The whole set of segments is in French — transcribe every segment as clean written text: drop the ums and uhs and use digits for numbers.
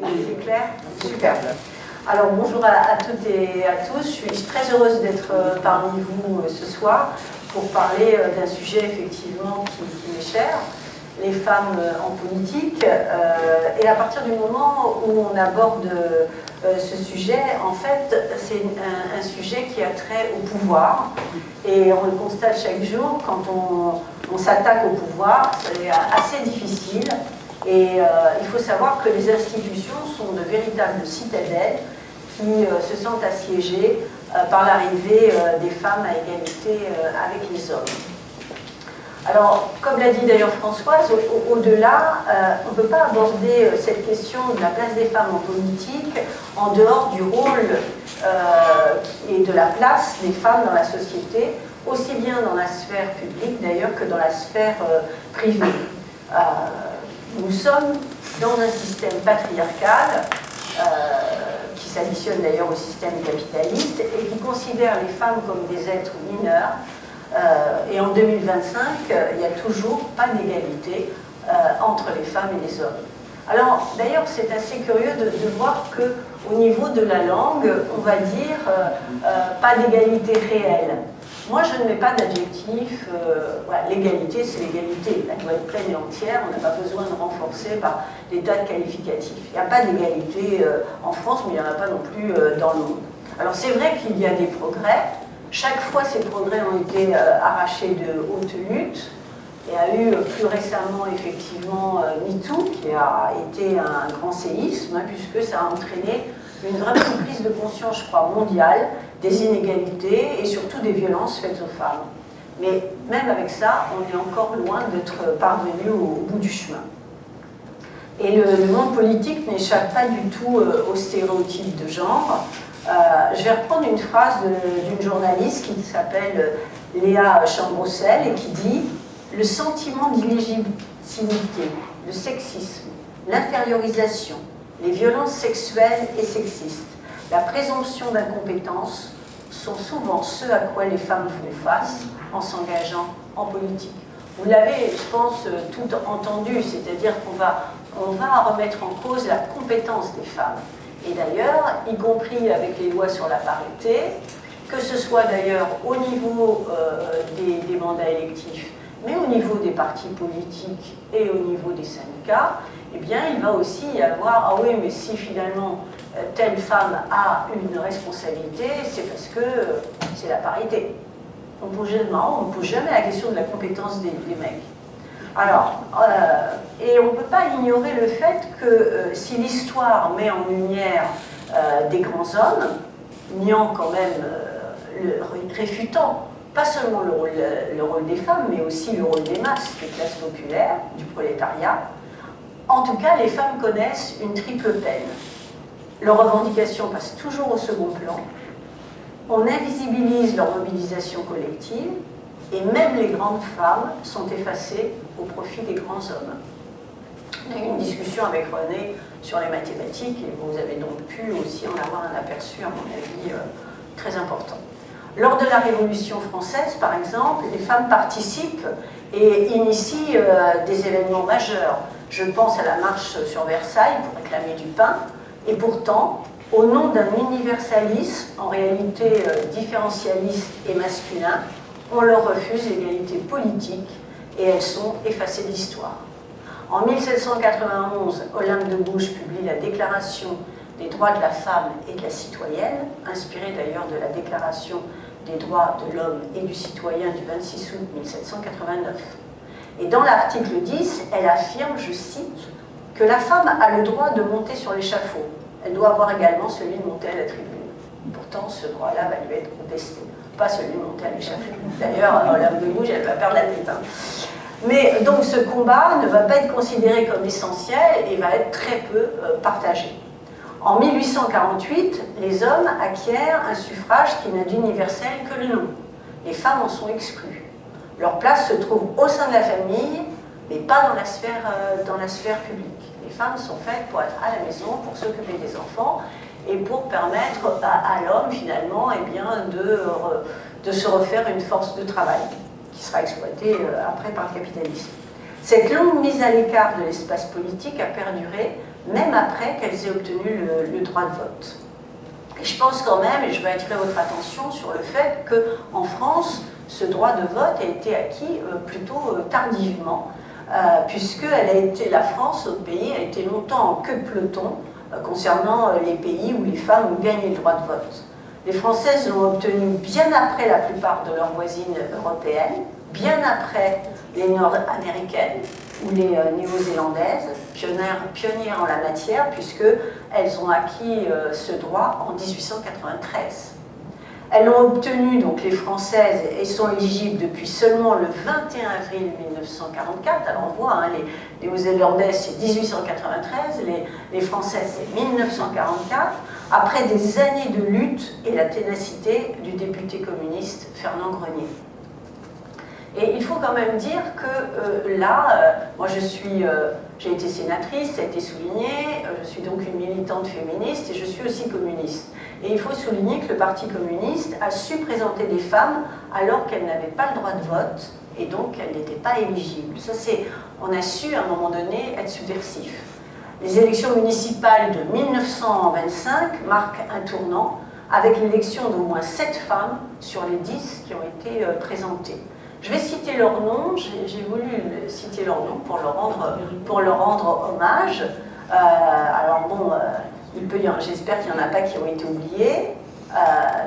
C'est clair? Super. Alors bonjour à toutes et à tous, je suis très heureuse d'être parmi vous ce soir pour parler d'un sujet effectivement qui m'est cher, les femmes en politique. Et à partir du moment où on aborde ce sujet, en fait, c'est un sujet qui a trait au pouvoir. Et on le constate chaque jour, quand on s'attaque au pouvoir, c'est assez difficile. Et il faut savoir que les institutions sont de véritables citadelles qui se sentent assiégées par l'arrivée des femmes à égalité avec les hommes. Alors, comme l'a dit d'ailleurs Françoise, au-delà, on ne peut pas aborder cette question de la place des femmes en politique en dehors du rôle et de la place des femmes dans la société, aussi bien dans la sphère publique d'ailleurs que dans la sphère privée. Nous sommes dans un système patriarcal qui s'additionne d'ailleurs au système capitaliste et qui considère les femmes comme des êtres mineurs. Et en 2025, il n'y a toujours pas d'égalité entre les femmes et les hommes. Alors, d'ailleurs, c'est assez curieux de voir qu'au niveau de la langue, on va dire pas d'égalité réelle. Moi, je ne mets pas d'adjectif. Voilà, l'égalité, c'est l'égalité. Elle doit être pleine et entière. On n'a pas besoin de renforcer par des tas de qualificatifs. Il n'y a pas d'égalité en France, mais il n'y en a pas non plus dans le monde. Alors, c'est vrai qu'il y a des progrès. Chaque fois, ces progrès ont été arrachés de haute lutte. Il y a eu plus récemment, effectivement, MeToo, qui a été un grand séisme, puisque ça a entraîné une vraie prise de conscience, je crois, mondiale, des inégalités et surtout des violences faites aux femmes. Mais même avec ça, on est encore loin d'être parvenu au bout du chemin. Et le monde politique n'échappe pas du tout aux stéréotypes de genre. Je vais reprendre une phrase d'une journaliste qui s'appelle Léa Chambroussel et qui dit « Le sentiment d'illégitimité, le sexisme, l'infériorisation, les violences sexuelles et sexistes, la présomption d'incompétence sont souvent ce à quoi les femmes font face en s'engageant en politique. » Vous l'avez, je pense, tout entendu, c'est-à-dire qu'on va remettre en cause la compétence des femmes. Et d'ailleurs, y compris avec les lois sur la parité, que ce soit d'ailleurs au niveau des mandats électifs, mais au niveau des partis politiques et au niveau des syndicats, eh bien, il va aussi y avoir, ah oui, mais si finalement telle femme a une responsabilité, c'est parce que c'est la parité. On ne pose jamais la question de la compétence des mecs. Alors, et on ne peut pas ignorer le fait que si l'histoire met en lumière des grands hommes, niant quand même, réfutant pas seulement le rôle des femmes, mais aussi le rôle des masses, des classes populaires, du prolétariat, en tout cas, les femmes connaissent une triple peine. Leurs revendications passent toujours au second plan, on invisibilise leur mobilisation collective, et même les grandes femmes sont effacées au profit des grands hommes. On a eu une discussion avec René sur les mathématiques, et vous avez donc pu aussi en avoir un aperçu, à mon avis, très important. Lors de la Révolution française, par exemple, les femmes participent et initient des événements majeurs. Je pense à la marche sur Versailles pour réclamer du pain, et pourtant, au nom d'un universalisme, en réalité différentialiste et masculin, on leur refuse l'égalité politique et elles sont effacées de l'histoire. En 1791, Olympe de Gouges publie la Déclaration des droits de la femme et de la citoyenne, inspirée d'ailleurs de la Déclaration des droits de l'homme et du citoyen du 26 août 1789. Et dans l'article 10, elle affirme, je cite, que la femme a le droit de monter sur l'échafaud. Elle doit avoir également celui de monter à la tribune. Pourtant, ce droit-là va lui être contesté. Pas celui de monter à l'échafaud. D'ailleurs, Olympe de Gouges, elle va perdre la tête. Hein. Mais donc ce combat ne va pas être considéré comme essentiel et va être très peu partagé. En 1848, les hommes acquièrent un suffrage qui n'a d'universel que le nom. Les femmes en sont exclues. Leur place se trouve au sein de la famille, mais pas dans la sphère publique. Les femmes sont faites pour être à la maison, pour s'occuper des enfants et pour permettre à l'homme, finalement, eh bien, de se refaire une force de travail qui sera exploitée après par le capitalisme. Cette longue mise à l'écart de l'espace politique a perduré même après qu'elles aient obtenu le droit de vote. Et je pense quand même, et je vais attirer votre attention sur le fait qu'en France, ce droit de vote a été acquis plutôt tardivement, puisque la France, notre pays, a été longtemps en queue de peloton concernant les pays où les femmes ont gagné le droit de vote. Les Françaises l'ont obtenu bien après la plupart de leurs voisines européennes, bien après les Nord-américaines ou les Néo-zélandaises, pionnières en la matière, puisqu'elles ont acquis ce droit en 1893. Elles l'ont obtenu, donc les Françaises, et sont éligibles depuis seulement le 21 avril 1944. Alors on voit, hein, les Néo-zélandaises c'est 1893, les Françaises c'est 1944, après des années de lutte et la ténacité du député communiste Fernand Grenier. Et il faut quand même dire que moi j'ai été sénatrice, ça a été souligné, je suis donc une militante féministe et je suis aussi communiste. Et il faut souligner que le Parti communiste a su présenter des femmes alors qu'elles n'avaient pas le droit de vote et donc qu'elles n'étaient pas éligibles. Ça on a su à un moment donné être subversif. Les élections municipales de 1925 marquent un tournant avec l'élection d'au moins 7 femmes sur les 10 qui ont été présentées. Je vais citer leurs noms, j'ai voulu citer leurs noms pour leur rendre hommage. Alors bon, j'espère qu'il n'y en a pas qui ont été oubliés.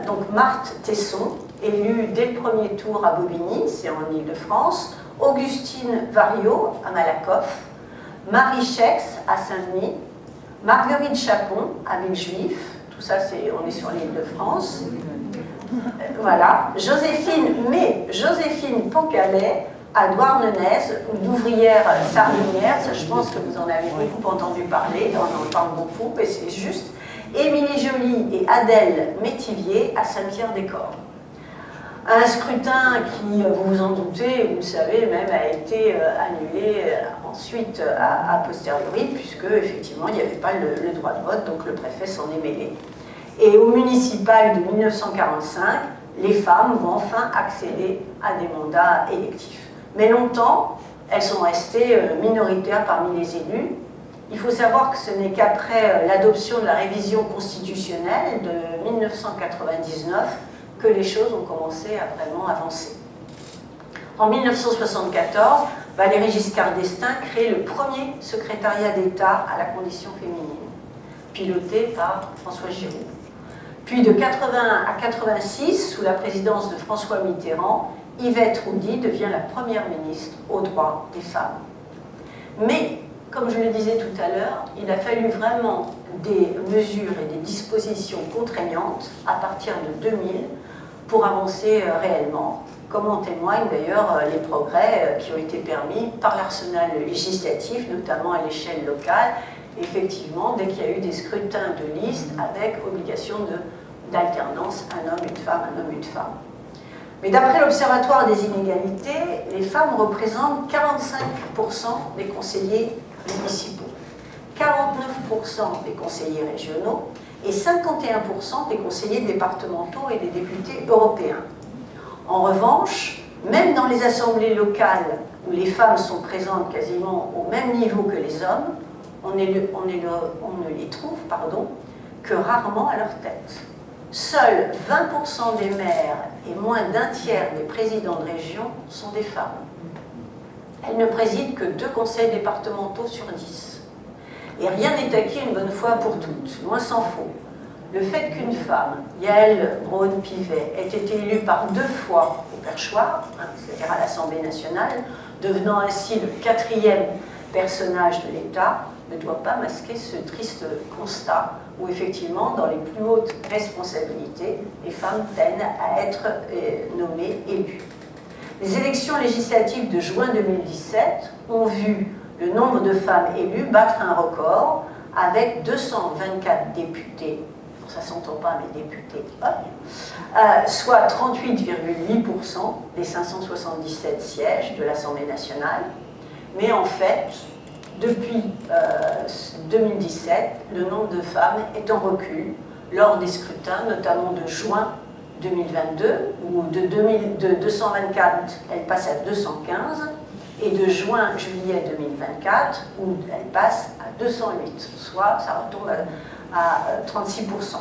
Donc Marthe Tesson, élue dès le premier tour à Bobigny, c'est en Île-de-France, Augustine Variot à Malakoff, Marie Chex à Saint-Denis, Marguerite Chapon à Villejuif, tout ça on est sur l'Île-de-France. Voilà, Joséphine Poncalais à Douarnenez, d'ouvrière sardinière, ça je pense que vous en avez beaucoup entendu parler, on en parle beaucoup, mais c'est juste. Émilie Joly et Adèle Métivier à Saint-Pierre-des-Corps. Un scrutin qui, vous vous en doutez, vous le savez même, a été annulé ensuite a posteriori, puisque effectivement il n'y avait pas le droit de vote, donc le préfet s'en est mêlé. Et au municipal de 1945, les femmes vont enfin accéder à des mandats électifs. Mais longtemps, elles sont restées minoritaires parmi les élus. Il faut savoir que ce n'est qu'après l'adoption de la révision constitutionnelle de 1999 que les choses ont commencé à vraiment avancer. En 1974, Valéry Giscard d'Estaing crée le premier secrétariat d'État à la condition féminine, piloté par François Giroud. Puis de 80 à 86, sous la présidence de François Mitterrand, Yvette Roudy devient la première ministre aux droits des femmes. Mais, comme je le disais tout à l'heure, il a fallu vraiment des mesures et des dispositions contraignantes à partir de 2000 pour avancer réellement, comme en témoignent d'ailleurs les progrès qui ont été permis par l'arsenal législatif, notamment à l'échelle locale. Effectivement, dès qu'il y a eu des scrutins de liste avec obligation d'alternance, un homme, une femme, un homme, une femme. Mais d'après l'Observatoire des inégalités, les femmes représentent 45% des conseillers municipaux, 49% des conseillers régionaux et 51% des conseillers départementaux et des députés européens. En revanche, même dans les assemblées locales où les femmes sont présentes quasiment au même niveau que les hommes, on ne les trouve que rarement à leur tête. Seuls 20% des maires et moins d'un tiers des présidents de région sont des femmes. Elles ne président que 2 conseils départementaux sur 10. Et rien n'est acquis une bonne fois pour toutes, loin s'en faut. Le fait qu'une femme, Yaël Braun-Pivet, ait été élue par 2 fois au perchoir, c'est-à-dire à l'Assemblée nationale, devenant ainsi le 4e personnage de l'État, ne doit pas masquer ce triste constat où effectivement, dans les plus hautes responsabilités, les femmes peinent à être nommées élues. Les élections législatives de juin 2017 ont vu le nombre de femmes élues battre un record avec 224 députés, ça ne s'entend pas mais députés, soit 38,8% des 577 sièges de l'Assemblée nationale. Mais en fait, depuis 2017, le nombre de femmes est en recul lors des scrutins, notamment de juin 2022, où de 224, elle passe à 215, et de juin-juillet 2024, où elle passe à 208, soit ça retombe à 36%.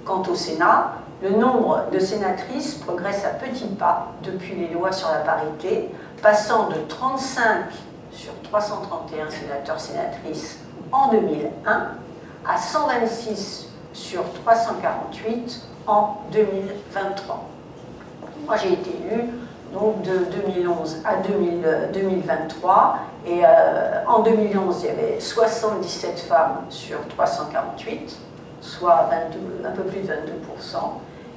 Quant au Sénat, le nombre de sénatrices progresse à petits pas depuis les lois sur la parité, passant de 35 sur 331 sénateurs-sénatrices en 2001 à 126 sur 348 en 2023. Moi, j'ai été élue donc de 2011 à 2023, et en 2011, il y avait 77 femmes sur 348, soit un peu plus de 22%,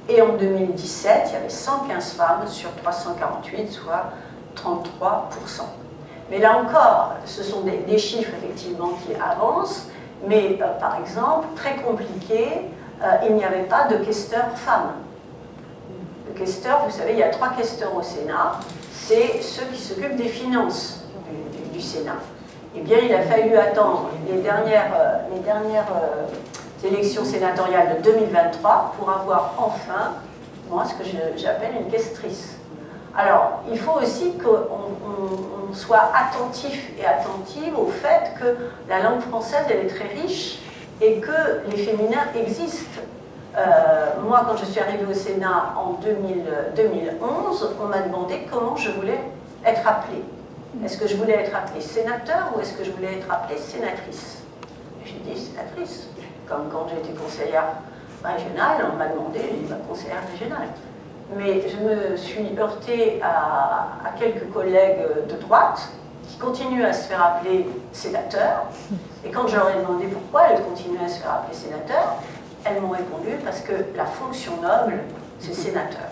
et en 2017, il y avait 115 femmes sur 348, soit 33%. Mais là encore, ce sont des chiffres effectivement qui avancent, mais par exemple, très compliqué, il n'y avait pas de questeurs femmes. Le questeur, vous savez, il y a 3 questeurs au Sénat, c'est ceux qui s'occupent des finances du Sénat. Eh bien, il a fallu attendre les dernières élections sénatoriales de 2023 pour avoir enfin, moi, ce que j'appelle une questrice. Alors, il faut aussi qu'on soit attentif et attentive au fait que la langue française, elle est très riche et que les féminins existent. Moi, quand je suis arrivée au Sénat en 2011, on m'a demandé comment je voulais être appelée. Est-ce que je voulais être appelée sénateur ou est-ce que je voulais être appelée sénatrice? J'ai dit sénatrice. Comme quand j'étais conseillère régionale, on m'a demandé conseillère régionale. Mais je me suis heurtée à quelques collègues de droite qui continuent à se faire appeler sénateur. Et quand je leur ai demandé pourquoi elles continuaient à se faire appeler sénateur, elles m'ont répondu parce que la fonction noble, c'est sénateur.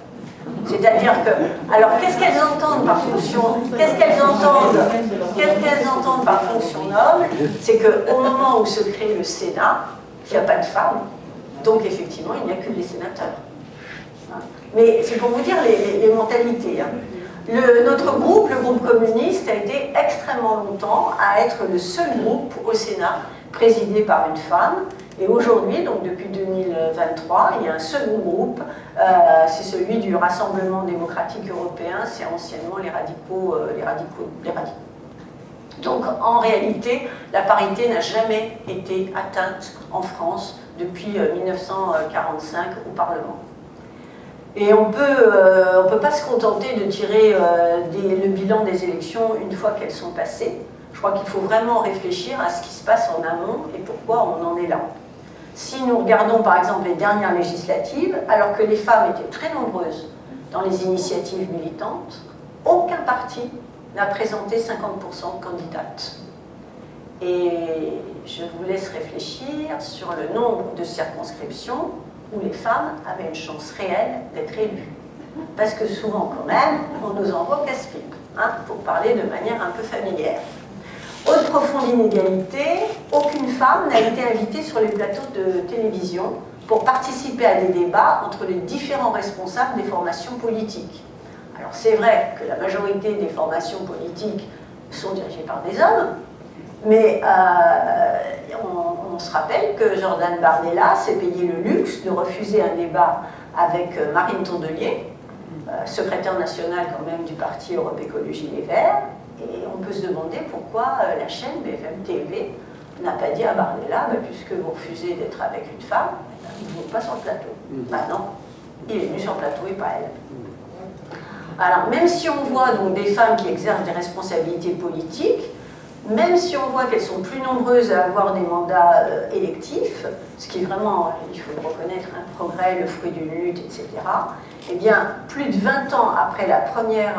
C'est-à-dire que, alors qu'est-ce qu'elles entendent par fonction, qu'est-ce qu'elles entendent par fonction noble? C'est qu'au moment où se crée le Sénat, il n'y a pas de femmes, donc effectivement il n'y a que des sénateurs. Mais c'est pour vous dire les mentalités. Notre groupe, le groupe communiste, a été extrêmement longtemps à être le seul groupe au Sénat présidé par une femme. Et aujourd'hui, donc depuis 2023, il y a un second groupe, c'est celui du Rassemblement démocratique européen, c'est anciennement les radicaux. Donc en réalité, la parité n'a jamais été atteinte en France depuis 1945 au Parlement. Et on peut pas se contenter de tirer le bilan des élections une fois qu'elles sont passées. Je crois qu'il faut vraiment réfléchir à ce qui se passe en amont et pourquoi on en est là. Si nous regardons par exemple les dernières législatives, alors que les femmes étaient très nombreuses dans les initiatives militantes, aucun parti n'a présenté 50% de candidates. Et je vous laisse réfléchir sur le nombre de circonscriptions où les femmes avaient une chance réelle d'être élues. Parce que souvent quand même, on nous envoie casse-pipe, pour parler de manière un peu familière. Autre profonde inégalité, aucune femme n'a été invitée sur les plateaux de télévision pour participer à des débats entre les différents responsables des formations politiques. Alors c'est vrai que la majorité des formations politiques sont dirigées par des hommes, mais on se rappelle que Jordan Bardella s'est payé le luxe de refuser un débat avec Marine Tondelier, secrétaire nationale quand même du parti Europe Écologie Les Verts. Et on peut se demander pourquoi la chaîne BFM TV n'a pas dit à Bardella, puisque vous refusez d'être avec une femme, vous n'êtes pas sur le plateau. Non, il est venu sur le plateau et pas elle. Alors, même si on voit donc des femmes qui exercent des responsabilités politiques, même si on voit qu'elles sont plus nombreuses à avoir des mandats électifs, ce qui est vraiment, il faut le reconnaître, un progrès, le fruit d'une lutte, etc., eh bien, plus de 20 ans après la première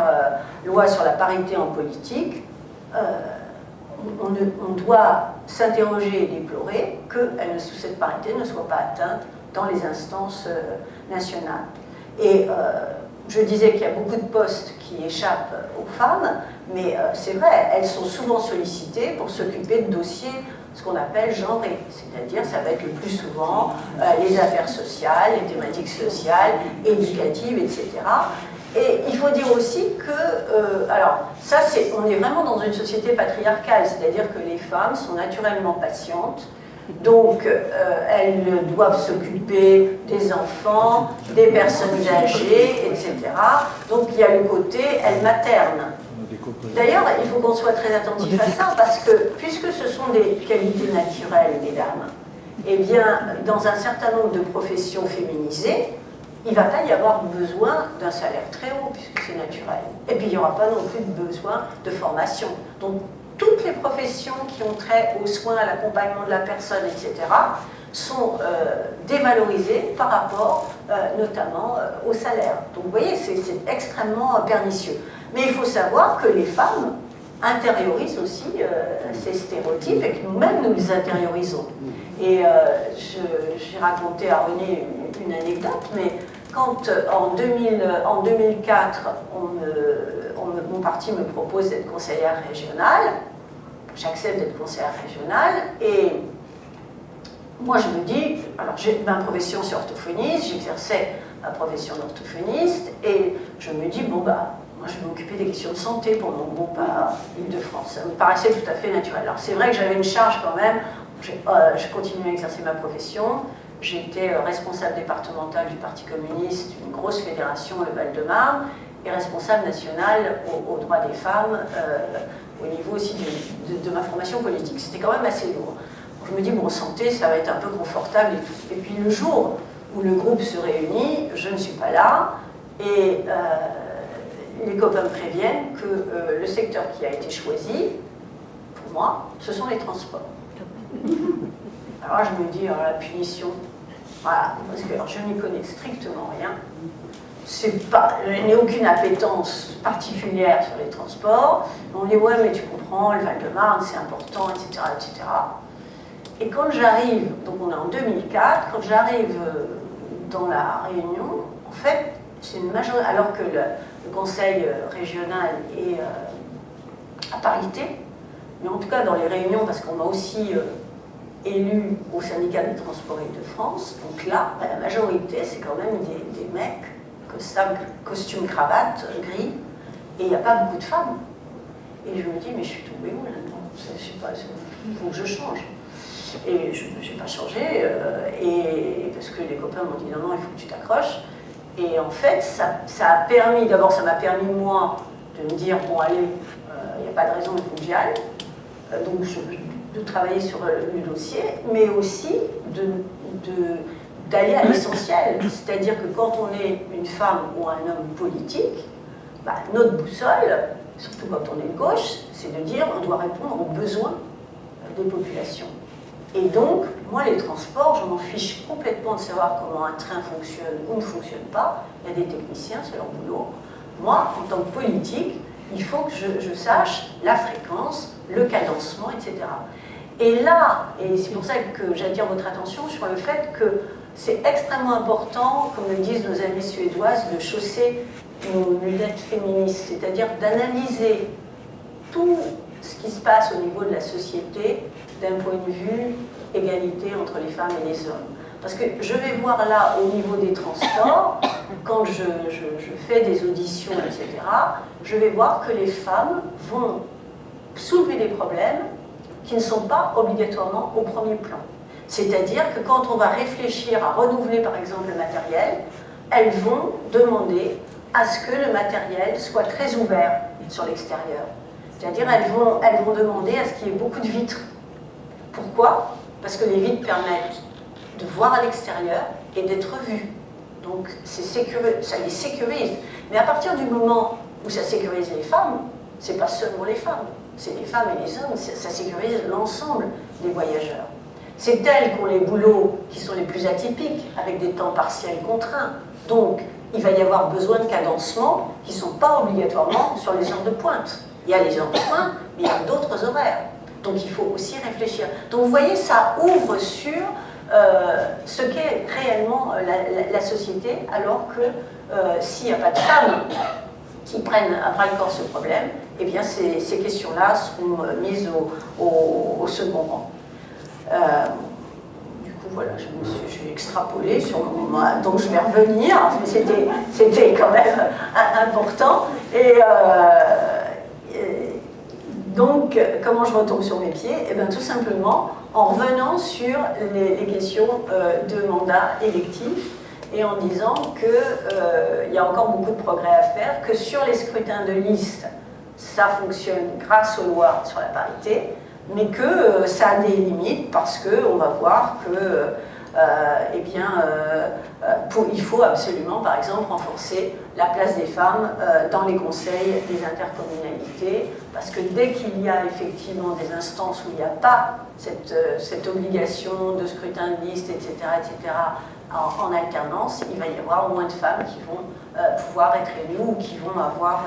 loi sur la parité en politique, on doit s'interroger et déplorer que cette parité ne soit pas atteinte dans les instances nationales. Et je disais qu'il y a beaucoup de postes qui échappent aux femmes, mais c'est vrai, elles sont souvent sollicitées pour s'occuper de dossiers, ce qu'on appelle genrés, c'est-à-dire ça va être le plus souvent les affaires sociales, les thématiques sociales, éducatives, etc. Et il faut dire aussi que, alors ça on est vraiment dans une société patriarcale, c'est-à-dire que les femmes sont naturellement patientes, donc elles doivent s'occuper des enfants, des personnes âgées, etc. Donc il y a le côté, elles maternent. D'ailleurs, il faut qu'on soit très attentif à ça, parce que puisque ce sont des qualités naturelles, mesdames, eh bien, dans un certain nombre de professions féminisées, il ne va pas y avoir besoin d'un salaire très haut, puisque c'est naturel. Et puis, il n'y aura pas non plus besoin de formation. Donc, toutes les professions qui ont trait aux soins, à l'accompagnement de la personne, etc., sont dévalorisées par rapport notamment au salaire. Donc, vous voyez, c'est extrêmement pernicieux. Mais il faut savoir que les femmes intériorisent aussi ces stéréotypes et que nous-mêmes, nous les intériorisons. Et j'ai raconté à René une anecdote, mais quand en 2004, mon parti me propose d'être conseillère régionale, j'accepte d'être conseillère régionale, et moi je me dis, alors ma profession c'est orthophoniste, j'exerçais ma profession d'orthophoniste, et je me dis, bon bah, moi je vais m'occuper des questions de santé pour mon groupe à Île-de-France. Ça me paraissait tout à fait naturel. Alors c'est vrai que j'avais une charge quand même, j'ai continué à exercer ma profession, j'étais responsable départemental du Parti communiste, une grosse fédération, le Val-de-Marne, et responsable national aux droits des femmes, au niveau aussi de ma formation politique. C'était quand même assez lourd. Je me dis, bon, santé, ça va être un peu confortable et tout. Et puis le jour où le groupe se réunit, je ne suis pas là, et les copains me préviennent que le secteur qui a été choisi, pour moi, ce sont les transports. Alors je me dis, alors, la punition, voilà, parce que alors, je n'y connais strictement rien. Je n'ai aucune appétence particulière sur les transports. On dit, ouais, mais tu comprends, le Val-de-Marne, c'est important, etc., etc. Et quand j'arrive, donc on est en 2004, quand j'arrive dans la Réunion, en fait, c'est une majorité, alors que le conseil régional est à parité, mais en tout cas dans les réunions, parce qu'on m'a aussi élu au syndicat des transports Île-de-France, donc là, la majorité, c'est quand même des mecs, costume, cravate, gris, et il n'y a pas beaucoup de femmes. Et je me dis, mais je suis tombée où là-dedans? Je sais pas, il faut que je change. Et je n'ai pas changé, et parce que les copains m'ont dit, non, non, il faut que tu t'accroches. Et en fait, ça a permis, d'abord ça m'a permis moi de me dire, bon allez, il n'y a pas de raison, il faut que j'y aille. Donc de travailler sur le dossier, mais aussi d'aller à l'essentiel. C'est-à-dire que quand on est une femme ou un homme politique, bah, notre boussole, surtout quand on est de gauche, c'est de dire on doit répondre aux besoins des populations. Et donc, moi, les transports, je m'en fiche complètement de savoir comment un train fonctionne ou ne fonctionne pas. Il y a des techniciens, c'est leur boulot. Moi, en tant que politique, il faut que je sache la fréquence, le cadencement, etc. Et là, et c'est pour ça que j'attire votre attention sur le fait que c'est extrêmement important, comme le disent nos amies suédoises, de chausser nos lunettes féministes, c'est-à-dire d'analyser tout ce qui se passe au niveau de la société d'un point de vue égalité entre les femmes et les hommes. Parce que je vais voir là, au niveau des transports, quand je fais des auditions, etc., je vais voir que les femmes vont soulever des problèmes qui ne sont pas obligatoirement au premier plan. C'est-à-dire que quand on va réfléchir à renouveler, par exemple, le matériel, elles vont demander à ce que le matériel soit très ouvert sur l'extérieur. C'est-à-dire elles vont demander à ce qu'il y ait beaucoup de vitres. Pourquoi? Parce que les vitres permettent de voir à l'extérieur et d'être vues. Donc ça les sécurise. Mais à partir du moment où ça sécurise les femmes, c'est pas seulement les femmes, c'est les femmes et les hommes, ça sécurise l'ensemble des voyageurs. C'est elles qui ont les boulots qui sont les plus atypiques, avec des temps partiels contraints. Donc, il va y avoir besoin de cadencements qui ne sont pas obligatoirement sur les heures de pointe. Il y a les heures de pointe, mais il y a d'autres horaires. Donc, il faut aussi réfléchir. Donc, vous voyez, ça ouvre sur ce qu'est réellement la société, alors que s'il n'y a pas de femmes qui prennent à bras-le-corps ce problème, eh bien, ces questions-là seront mises au second rang. Du coup, voilà, j'ai extrapolé sur moi, donc je vais revenir, mais c'était quand même important. Et donc, comment je retombe sur mes pieds? Eh bien, tout simplement en revenant sur les questions de mandat électif et en disant qu'il y a encore beaucoup de progrès à faire, que sur les scrutins de liste, ça fonctionne grâce aux lois sur la parité, mais que ça a des limites parce qu'on va voir que il faut absolument, par exemple, renforcer la place des femmes dans les conseils des intercommunalités, parce que dès qu'il y a effectivement des instances où il n'y a pas cette obligation de scrutin de liste, etc., en alternance, il va y avoir moins de femmes qui vont pouvoir être élues ou qui vont avoir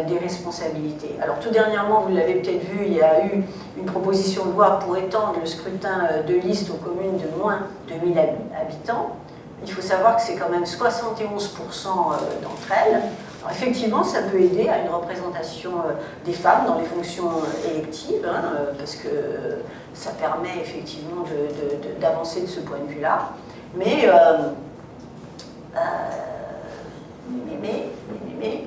des responsabilités. Alors tout dernièrement, vous l'avez peut-être vu, il y a eu une proposition de loi pour étendre le scrutin de liste aux communes de moins de 1000 habitants. Il faut savoir que c'est quand même 71% d'entre elles. Alors effectivement, ça peut aider à une représentation des femmes dans les fonctions électives, hein, parce que ça permet effectivement d'avancer de ce point de vue-là. Mais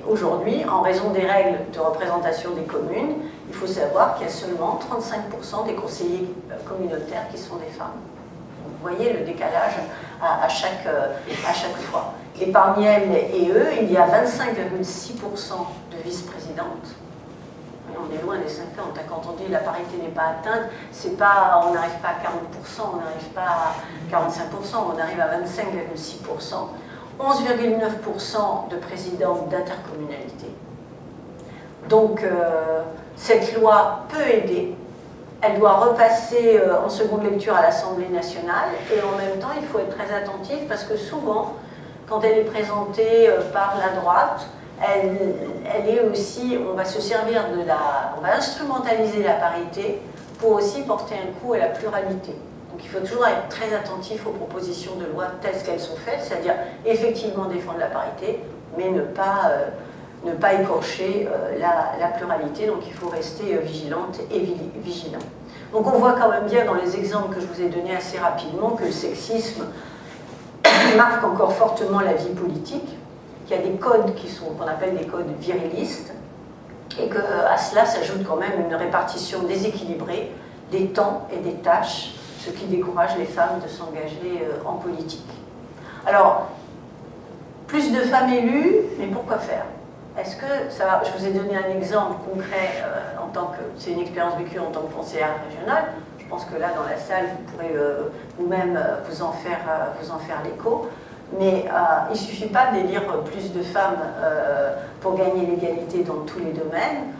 aujourd'hui, en raison des règles de représentation des communes, il faut savoir qu'il y a seulement 35% des conseillers communautaires qui sont des femmes. Donc, vous voyez le décalage à chaque fois. Et parmi elles et eux, il y a 25,6% de vice-présidentes. On est loin des 50. Quand on dit la parité n'est pas atteinte, c'est pas, on n'arrive pas à 40%, on n'arrive pas à 45%, on arrive à 25,6%. 11,9% de présidentes d'intercommunalité. Donc, cette loi peut aider. Elle doit repasser en seconde lecture à l'Assemblée nationale et en même temps, il faut être très attentif parce que souvent, quand elle est présentée par la droite, elle est aussi, on va se servir on va instrumentaliser la parité pour aussi porter un coup à la pluralité. Donc il faut toujours être très attentif aux propositions de loi telles qu'elles sont faites, c'est-à-dire effectivement défendre la parité, mais ne pas écorcher la pluralité, donc il faut rester vigilante et vigilant. Donc on voit quand même bien dans les exemples que je vous ai donnés assez rapidement que le sexisme marque encore fortement la vie politique, qu'il y a des codes qu'on appelle des codes virilistes, et qu'à cela s'ajoute quand même une répartition déséquilibrée des temps et des tâches, ce qui décourage les femmes de s'engager en politique. Alors, plus de femmes élues, mais pourquoi faire? Est-ce que ça va? Je vous ai donné un exemple concret c'est une expérience vécue en tant que conseillère régionale. Je pense que là, dans la salle, vous pourrez vous-même vous en faire l'écho. Mais il ne suffit pas d'élire plus de femmes pour gagner l'égalité dans tous les domaines.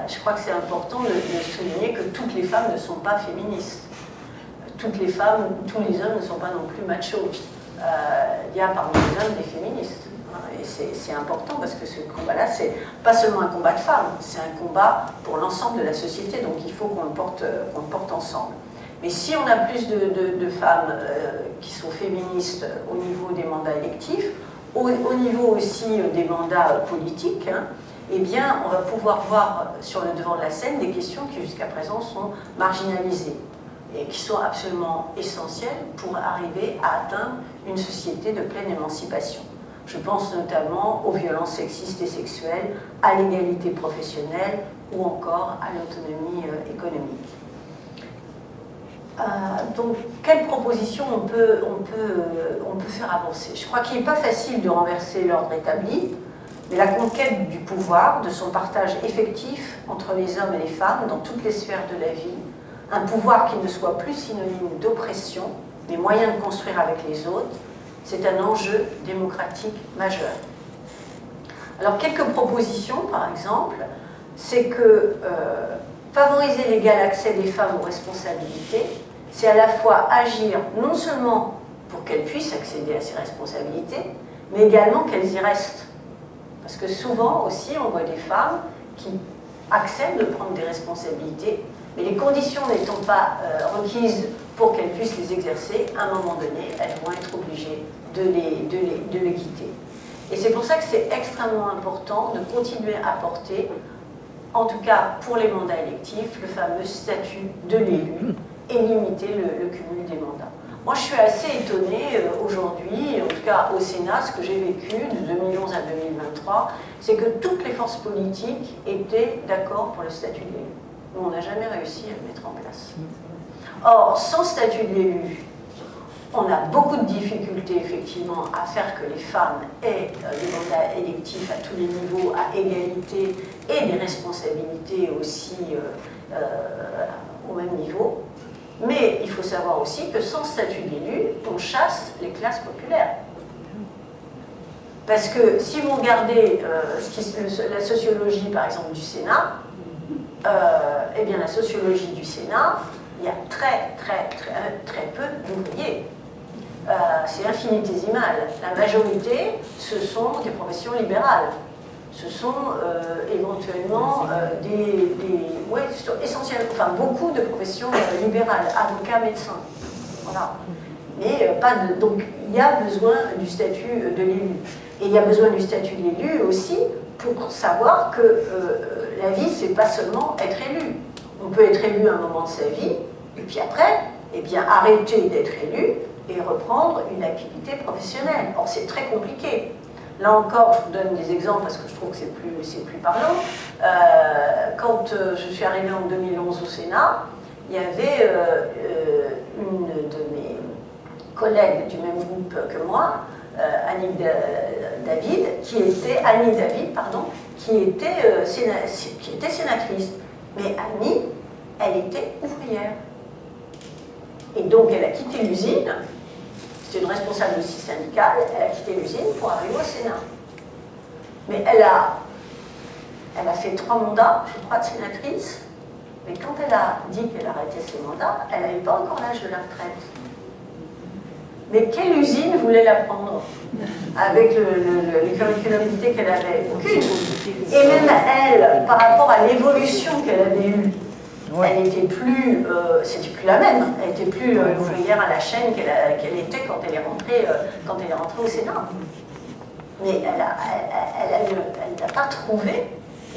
Je crois que c'est important de souligner que toutes les femmes ne sont pas féministes. Toutes les femmes, tous les hommes ne sont pas non plus machos. Il y a parmi les hommes des féministes. Et c'est important parce que ce combat-là, c'est pas seulement un combat de femmes, c'est un combat pour l'ensemble de la société. Donc il faut qu'on le porte ensemble. Mais si on a plus de femmes qui sont féministes au niveau des mandats électifs, au niveau aussi des mandats politiques, eh bien, on va pouvoir voir sur le devant de la scène des questions qui jusqu'à présent sont marginalisées et qui sont absolument essentielles pour arriver à atteindre une société de pleine émancipation. Je pense notamment aux violences sexistes et sexuelles, à l'égalité professionnelle ou encore à l'autonomie économique. Donc, quelles propositions on peut faire avancer? Je crois qu'il n'est pas facile de renverser l'ordre établi, mais la conquête du pouvoir, de son partage effectif entre les hommes et les femmes dans toutes les sphères de la vie, un pouvoir qui ne soit plus synonyme d'oppression, mais moyen de construire avec les autres, c'est un enjeu démocratique majeur. Alors, quelques propositions, par exemple, c'est que favoriser l'égal accès des femmes aux responsabilités, c'est à la fois agir non seulement pour qu'elles puissent accéder à ces responsabilités, mais également qu'elles y restent. Parce que souvent aussi, on voit des femmes qui acceptent de prendre des responsabilités, mais les conditions n'étant pas requises pour qu'elles puissent les exercer, à un moment donné, elles vont être obligées de les quitter. Et c'est pour ça que c'est extrêmement important de continuer à porter, en tout cas pour les mandats électifs, le fameux statut de l'élu et limiter le cumul des mandats. Moi, je suis assez étonnée aujourd'hui, en tout cas au Sénat, ce que j'ai vécu de 2011 à 2023, c'est que toutes les forces politiques étaient d'accord pour le statut de l'élu. Nous, on n'a jamais réussi à le mettre en place. Or, sans statut de l'élu, On a beaucoup de difficultés, effectivement, à faire que les femmes aient des mandats électifs à tous les niveaux, à égalité, et des responsabilités aussi au même niveau. Mais il faut savoir aussi que sans statut d'élu, on chasse les classes populaires. Parce que si vous regardez la sociologie, par exemple, du Sénat, eh bien la sociologie du Sénat, il y a très peu d'ouvriers. C'est infinitésimal. La majorité, ce sont des professions libérales. Ce sont éventuellement essentiellement, enfin beaucoup de professions libérales, avocats, médecins. Voilà. Mais donc il y a besoin du statut de l'élu. Et il y a besoin du statut de l'élu aussi pour savoir que la vie, c'est pas seulement être élu. On peut être élu à un moment de sa vie, et puis après, eh bien, arrêter d'être élu et reprendre une activité professionnelle. Or, c'est très compliqué. Là encore, je vous donne des exemples parce que je trouve que c'est plus parlant. Quand je suis arrivée en 2011 au Sénat, il y avait une de mes collègues du même groupe que moi, Annie David, qui était sénatrice. Mais Annie, elle était ouvrière. Et donc, elle a quitté l'usine. C'est une responsable aussi syndicale. Elle a quitté l'usine pour arriver au Sénat. Mais elle a fait 3 mandats, je crois, de sénatrice. Mais quand elle a dit qu'elle arrêtait ses mandats, elle n'avait pas encore l'âge de la retraite. Mais quelle usine voulait la prendre avec le curriculum vitae qu'elle avait? Aucune. Et même elle, par rapport à l'évolution qu'elle avait eue, elle n'était plus, c'était plus la même. Elle n'était plus l'ouvrière à la chaîne qu'elle était quand elle est rentrée au Sénat. Mais elle n'a pas trouvé,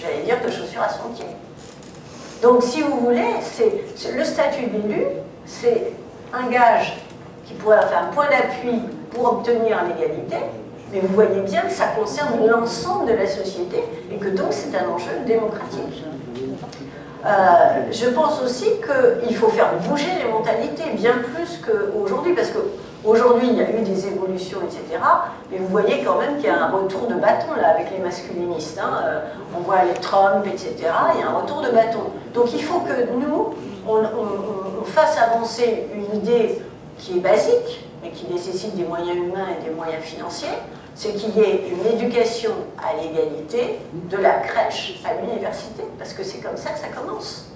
j'allais dire, de chaussures à son pied. Donc, si vous voulez, le statut d'élu, c'est un gage qui pourrait faire un point d'appui pour obtenir l'égalité, mais vous voyez bien que ça concerne l'ensemble de la société et que donc c'est un enjeu démocratique. Je pense aussi qu'il faut faire bouger les mentalités bien plus qu'aujourd'hui, parce qu'aujourd'hui il y a eu des évolutions, etc. Mais vous voyez quand même qu'il y a un retour de bâton là avec les masculinistes. On voit les Trump, etc. Il y a un retour de bâton. Donc il faut que nous, on fasse avancer une idée qui est basique, mais qui nécessite des moyens humains et des moyens financiers, c'est qu'il y ait une éducation à l'égalité de la crèche à l'université, parce que c'est comme ça que ça commence.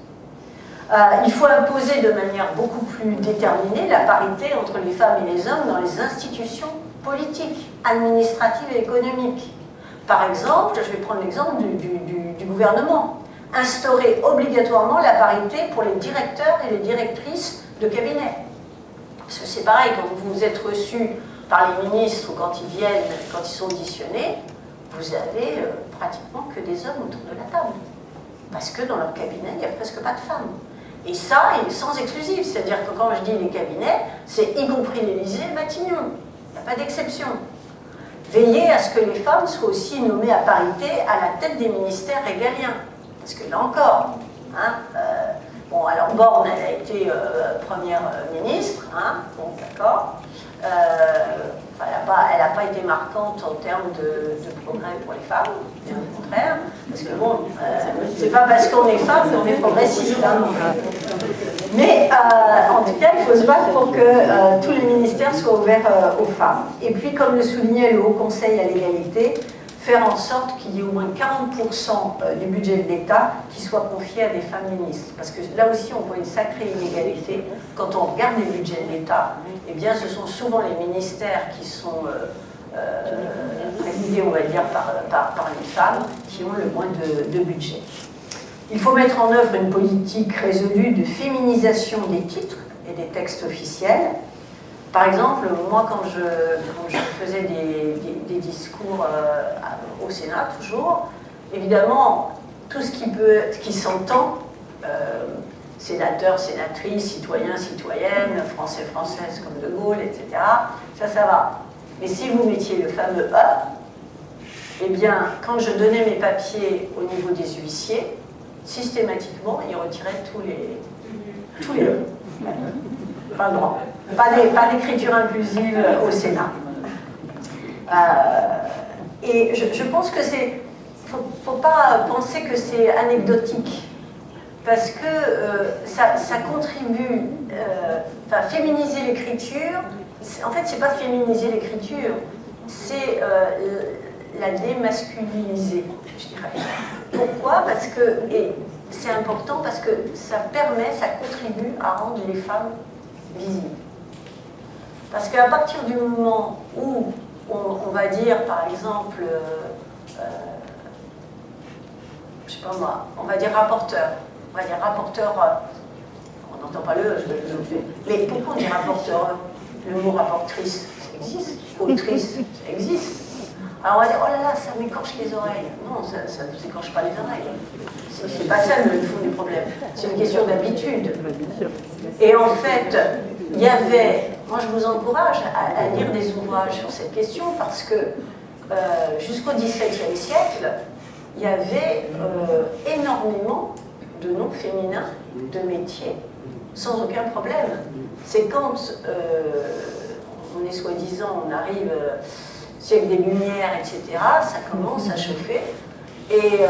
Il faut imposer de manière beaucoup plus déterminée la parité entre les femmes et les hommes dans les institutions politiques, administratives et économiques. Par exemple, je vais prendre l'exemple du gouvernement. Instaurer obligatoirement la parité pour les directeurs et les directrices de cabinet. Parce que c'est pareil, quand vous êtes reçus par les ministres ou quand ils viennent, quand ils sont auditionnés, vous avez pratiquement que des hommes autour de la table. Parce que dans leur cabinet, il n'y a presque pas de femmes. Et ça, il est sans exclusif. C'est-à-dire que quand je dis les cabinets, c'est y compris l'Élysée et Matignon. Il n'y a pas d'exception. Veillez à ce que les femmes soient aussi nommées à parité à la tête des ministères régaliens. Parce que là encore, bon, alors Borne, elle a été première ministre, bon, d'accord. Elle n'a pas été marquante en termes de progrès pour les femmes, bien au contraire. Parce que bon, c'est pas parce qu'on est femme qu'on est progressiste. Mais en tout cas, il faut se battre pour que tous les ministères soient ouverts aux femmes. Et puis, comme le soulignait le Haut Conseil à l'égalité, faire en sorte qu'il y ait au moins 40% du budget de l'État qui soit confié à des femmes ministres. Parce que là aussi, on voit une sacrée inégalité. Quand on regarde les budgets de l'État, eh bien, ce sont souvent les ministères qui sont présidés, on va dire, par les femmes qui ont le moins de budget. Il faut mettre en œuvre une politique résolue de féminisation des titres et des textes officiels. Par exemple, moi, quand je faisais des discours au Sénat, toujours, évidemment, tout ce qui s'entend, sénateurs, sénatrices, citoyens, citoyennes, français, françaises comme De Gaulle, etc., ça va. Mais si vous mettiez le fameux « E », eh bien, quand je donnais mes papiers au niveau des huissiers, systématiquement, ils retiraient tous les E. pas le droit. Pas d'écriture inclusive au Sénat. Et je pense que c'est... Faut pas penser que c'est anecdotique. Parce que ça contribue... Enfin, féminiser l'écriture, en fait, c'est pas féminiser l'écriture, c'est la démasculiniser, je dirais. Pourquoi? Parce que... Et c'est important parce que ça contribue à rendre les femmes visibles. Parce qu'à partir du moment où on va dire, par exemple, je sais pas moi, on va dire rapporteur. On va dire rapporteur, on n'entend pas mais pourquoi on dit rapporteur? Le mot rapportrice, ça existe. Autrice, ça existe. Alors on va dire, oh là là, ça m'écorche les oreilles. Non, ça ne vous écorche pas les oreilles. C'est pas ça le fond du problème. C'est une question d'habitude. Et en fait, il y avait... Moi, je vous encourage à lire des ouvrages sur cette question parce que jusqu'au XVIIe siècle, il y avait énormément de noms féminins, de métiers, sans aucun problème. C'est quand on est soi-disant, on arrive siècle des Lumières, etc., ça commence à chauffer. Et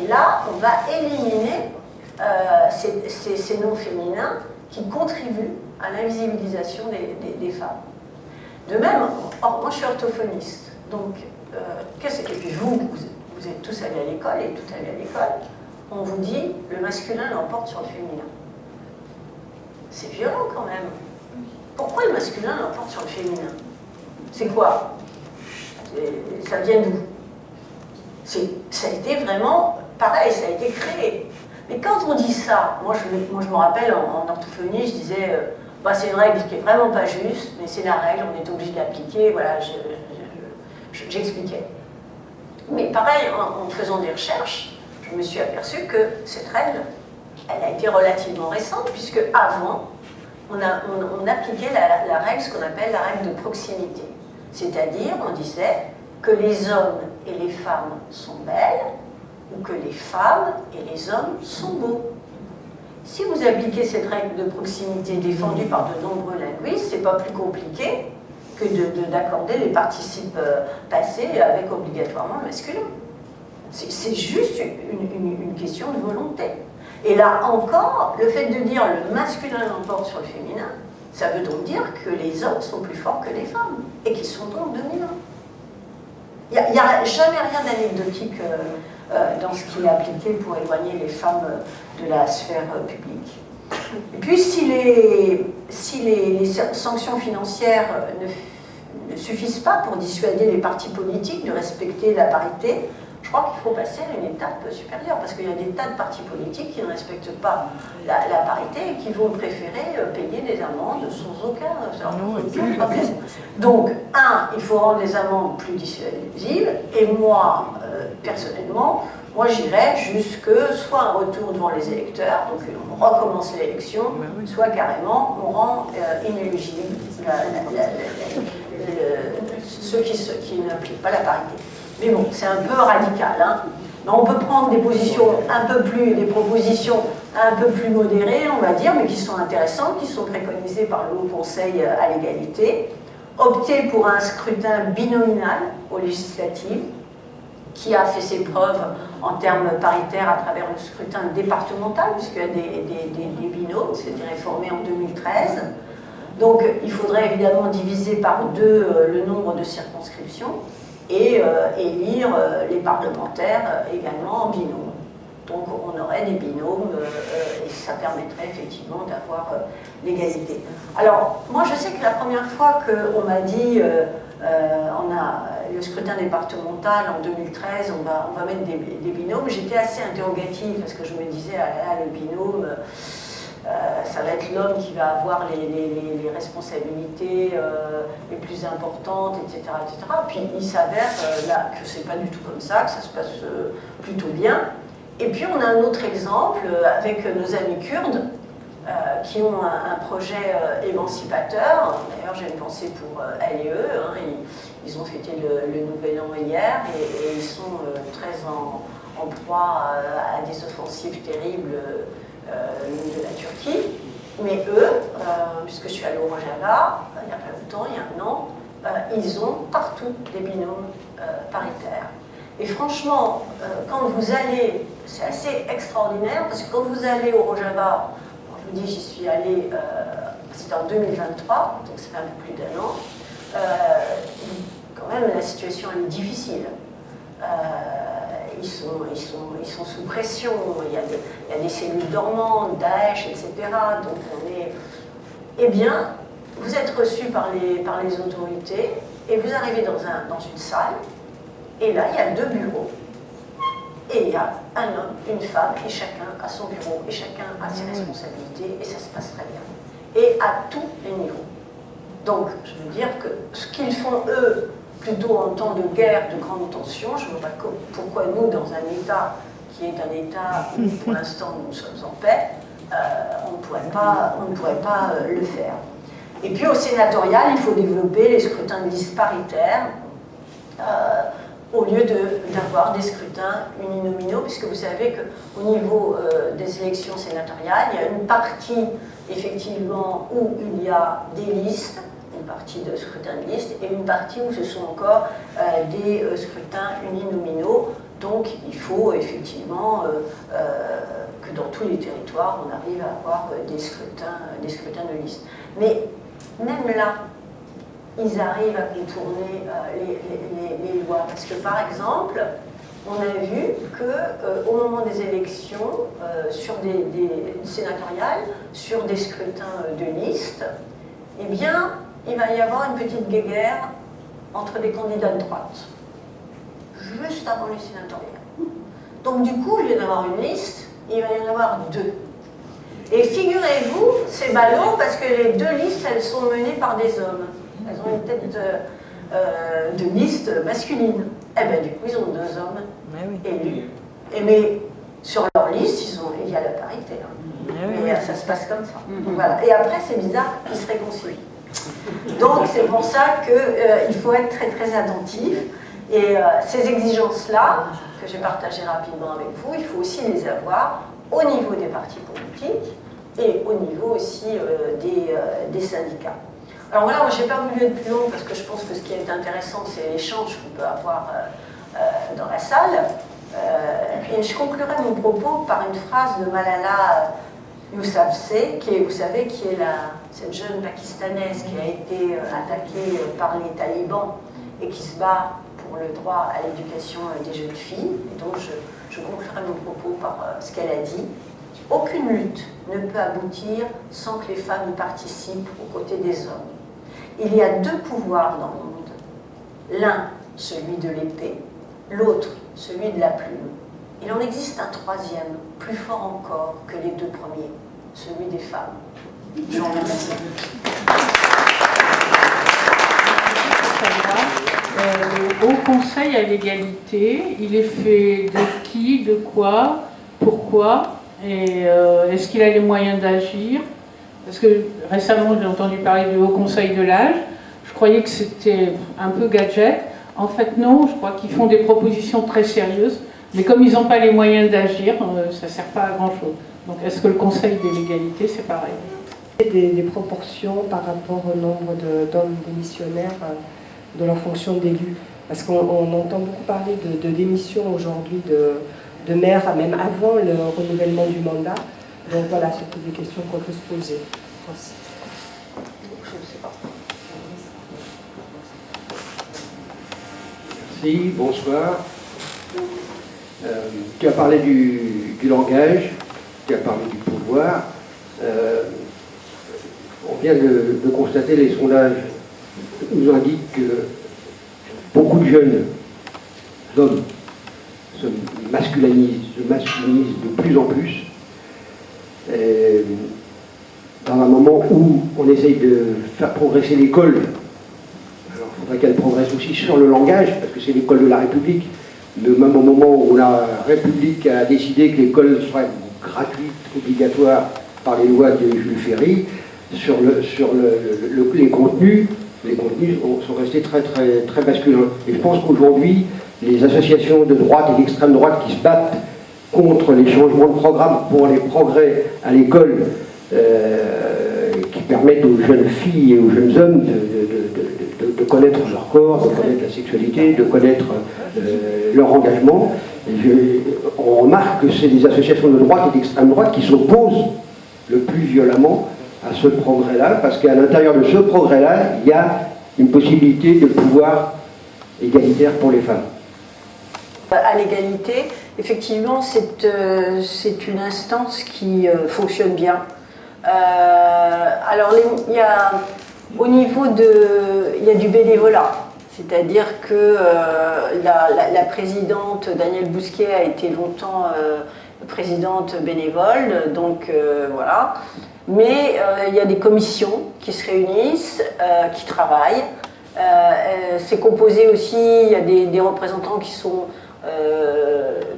là, on va éliminer ces noms féminins qui contribuent à l'invisibilisation des femmes. De même, moi je suis orthophoniste, donc et puis vous êtes tous allés à l'école et toutes allées à l'école, on vous dit le masculin l'emporte sur le féminin. C'est violent quand même. Pourquoi le masculin l'emporte sur le féminin? C'est quoi? Ça vient d'où? Ça a été vraiment pareil, ça a été créé. Mais quand on dit ça, moi je me rappelle en orthophonie, je disais bah, c'est une règle qui est vraiment pas juste, mais c'est la règle, on est obligé de l'appliquer, voilà, j'expliquais. Mais pareil, en faisant des recherches, je me suis aperçue que cette règle, elle a été relativement récente, puisque avant, on appliquait la règle, ce qu'on appelle la règle de proximité. C'est-à-dire, on disait que les hommes et les femmes sont belles, ou que les femmes et les hommes sont beaux. Si vous appliquez cette règle de proximité défendue par de nombreux linguistes, c'est pas plus compliqué que d'accorder les participes passés avec obligatoirement le masculin. C'est juste une question de volonté. Et là encore, le fait de dire le masculin l'emporte sur le féminin, ça veut donc dire que les hommes sont plus forts que les femmes, et qu'ils sont donc dominants. Il n'y a jamais rien d'anecdotique dans ce qui est appliqué pour éloigner les femmes de la sphère publique. Et puis si les sanctions financières ne suffisent pas pour dissuader les partis politiques de respecter la parité, je crois qu'il faut passer à une étape supérieure, parce qu'il y a des tas de partis politiques qui ne respectent pas la parité et qui vont préférer payer des amendes sans aucun problème. Donc, il faut rendre les amendes plus dissuasives, et moi, personnellement, j'irais jusque soit un retour devant les électeurs, donc on recommence l'élection, soit carrément on rend inéligible ceux qui n'appliquent pas la parité. Mais bon, c'est un peu radical, hein. Mais on peut prendre des propositions un peu plus modérées, on va dire, mais qui sont intéressantes, qui sont préconisées par le Haut Conseil à l'égalité. Opter pour un scrutin binominal aux législatives, qui a fait ses preuves en termes paritaires à travers le scrutin départemental, puisqu'il y a des binômes, c'était réformé en 2013. Donc il faudrait évidemment diviser par 2 le nombre de circonscriptions et élire les parlementaires également en binôme. Donc on aurait des binômes et ça permettrait effectivement d'avoir l'égalité. Alors moi je sais que la première fois qu'on m'a dit on a le scrutin départemental en 2013, on va mettre des binômes, j'étais assez interrogative parce que je me disais le binôme ça va être l'homme qui va avoir les responsabilités les plus importantes, etc., etc. Puis il s'avère là que c'est pas du tout comme ça, que ça se passe plutôt bien. Et puis on a un autre exemple avec nos amis kurdes qui ont un projet émancipateur. D'ailleurs j'ai une pensée pour elle et eux, hein. Ils ont fêté le Nouvel An hier et ils sont très en proie à des offensives terribles de la Turquie. Mais eux, puisque je suis allée au Rojava, il n'y a pas longtemps, il y a un an, ils ont partout des binômes paritaires. Et franchement, quand vous allez, c'est assez extraordinaire, parce que quand vous allez au Rojava, je vous dis, j'y suis allée, c'était en 2023, donc ça fait un peu plus d'un an, quand même la situation elle est difficile. Ils sont sous pression, il y a des cellules dormantes, Daesh, etc. Donc on est... Eh bien, vous êtes reçus par les autorités et vous arrivez dans une salle, et là il y a 2 bureaux. Et il y a un homme, une femme, et chacun a son bureau, et chacun a ses responsabilités, et ça se passe très bien. Et à tous les niveaux. Donc, je veux dire que ce qu'ils font, eux, plutôt en temps de guerre, de grande tension, je ne vois pas pourquoi nous, dans un État qui est un État où, pour l'instant, nous sommes en paix, on ne pourrait pas le faire. Et puis, au sénatorial, il faut développer les scrutins de liste paritaires, au lieu d'avoir des scrutins uninominaux, puisque vous savez qu'au niveau des élections sénatoriales, il y a une partie, effectivement, où il y a des listes, une partie de scrutins de liste, et une partie où ce sont encore des scrutins uninominaux. Donc, il faut effectivement que dans tous les territoires, on arrive à avoir des scrutins de liste. Mais même là, ils arrivent à contourner les lois. Parce que, par exemple, on a vu qu'au moment des élections, sur des sénatoriales, sur des scrutins de liste, eh bien, il va y avoir une petite guéguerre entre des candidats de droite, juste avant les sénatoriales. Donc, du coup, au lieu d'avoir une liste, il va y en avoir 2. Et figurez-vous, c'est ballot, parce que les 2 listes, elles sont menées par des hommes. Elles ont une tête de liste masculine. Eh bien, du coup, ils ont 2 hommes élus. Mais sur leur liste, il y a la parité. Mais ça se passe comme ça. Donc, voilà. Et après, c'est bizarre, ils se réconcilient. Donc, c'est pour ça qu'il faut être très, très attentif. Et ces exigences-là, que j'ai partagées rapidement avec vous, il faut aussi les avoir au niveau des partis politiques et au niveau aussi des syndicats. Alors voilà, moi je n'ai pas voulu être plus long parce que je pense que ce qui est intéressant, c'est l'échange qu'on peut avoir dans la salle. Et je conclurai mon propos par une phrase de Malala Yousafzai, qui est, vous savez, qui est cette jeune Pakistanaise qui a été attaquée par les talibans et qui se bat pour le droit à l'éducation des jeunes filles. Et donc je conclurai mon propos par ce qu'elle a dit. Aucune lutte ne peut aboutir sans que les femmes y participent aux côtés des hommes. Il y a 2 pouvoirs dans le monde. L'un, celui de l'épée, l'autre, celui de la plume. Il en existe un 3e, plus fort encore que les 2 premiers, celui des femmes. Je vous remercie. Le Haut Conseil à l'égalité, il est fait de qui, de quoi, pourquoi, et est-ce qu'il a les moyens d'agir? Parce que récemment, j'ai entendu parler du Haut Conseil de l'âge. Je croyais que c'était un peu gadget. En fait, non, je crois qu'ils font des propositions très sérieuses. Mais comme ils n'ont pas les moyens d'agir, ça ne sert pas à grand-chose. Donc, est-ce que le Conseil de l'égalité, c'est pareil? Des proportions par rapport au nombre d'hommes démissionnaires de leur fonction d'élu. Parce qu'on entend beaucoup parler de démission aujourd'hui de maires, même avant le renouvellement du mandat. Donc voilà, c'est toutes des questions qu'on peut se poser. Merci. Merci, bonsoir. Tu as parlé du langage, tu as parlé du pouvoir. On vient de constater, les sondages nous indiquent que beaucoup de jeunes hommes se masculinisent de plus en plus. Dans un moment où on essaye de faire progresser l'école, alors il faudrait qu'elle progresse aussi sur le langage, parce que c'est l'école de la République. Mais même au moment où la République a décidé que l'école serait gratuite, obligatoire par les lois de Jules Ferry, sur les contenus sont restés très, très, très masculins. Et je pense qu'aujourd'hui, les associations de droite et d'extrême droite qui se battent contre les changements de programme pour les progrès à l'école qui permettent aux jeunes filles et aux jeunes hommes de connaître leur corps, de connaître la sexualité, de connaître leur engagement. On remarque que c'est des associations de droite et d'extrême droite qui s'opposent le plus violemment à ce progrès-là, parce qu'à l'intérieur de ce progrès-là, il y a une possibilité de pouvoir égalitaire pour les femmes. À l'égalité, effectivement, c'est une instance qui fonctionne bien. Alors, il y a, au niveau il y a du bénévolat, c'est-à-dire que la présidente Danielle Bousquet a été longtemps présidente bénévole, donc voilà. Mais il y a des commissions qui se réunissent, qui travaillent. C'est composé aussi, il y a des représentants qui sont,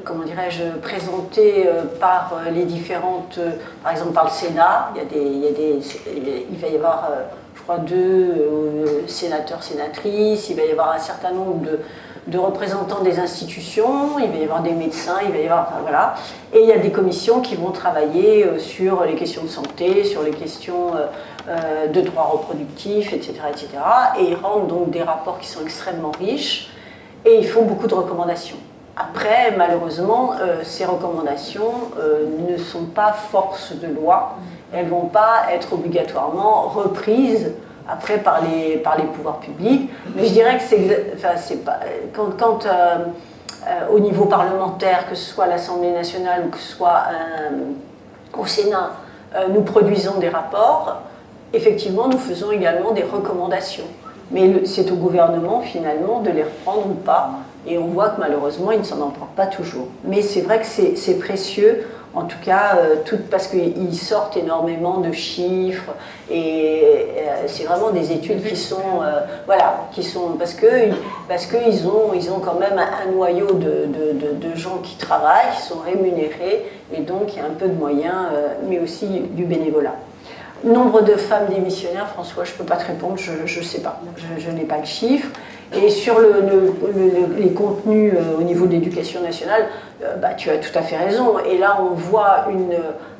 comment dirais-je, présentés par les différentes, par exemple par le Sénat. Il va y avoir, je crois, 2 sénateurs, sénatrices. Il va y avoir un certain nombre de représentants des institutions, il va y avoir des médecins, il va y avoir, enfin, voilà. Et il y a des commissions qui vont travailler sur les questions de santé, sur les questions de droits reproductifs, etc., etc. Et ils rendent donc des rapports qui sont extrêmement riches et ils font beaucoup de recommandations. Après, malheureusement, ces recommandations ne sont pas force de loi, elles ne vont pas être obligatoirement reprises après par les pouvoirs publics, mais je dirais que c'est pas quand au niveau parlementaire, que ce soit à l'Assemblée nationale ou que ce soit au Sénat, nous produisons des rapports, effectivement nous faisons également des recommandations, mais c'est au gouvernement finalement de les reprendre ou pas, et on voit que malheureusement il ne s'en emporte pas toujours. Mais c'est vrai que c'est précieux. En tout cas, parce qu'ils sortent énormément de chiffres et c'est vraiment des études qui sont, parce qu'ils ont quand même un noyau de gens qui travaillent, qui sont rémunérés et donc il y a un peu de moyens, mais aussi du bénévolat. Nombre de femmes démissionnaires, François, je ne peux pas te répondre, je ne sais pas, je n'ai pas le chiffre. Et sur les contenus au niveau de l'éducation nationale, tu as tout à fait raison. Et là, on voit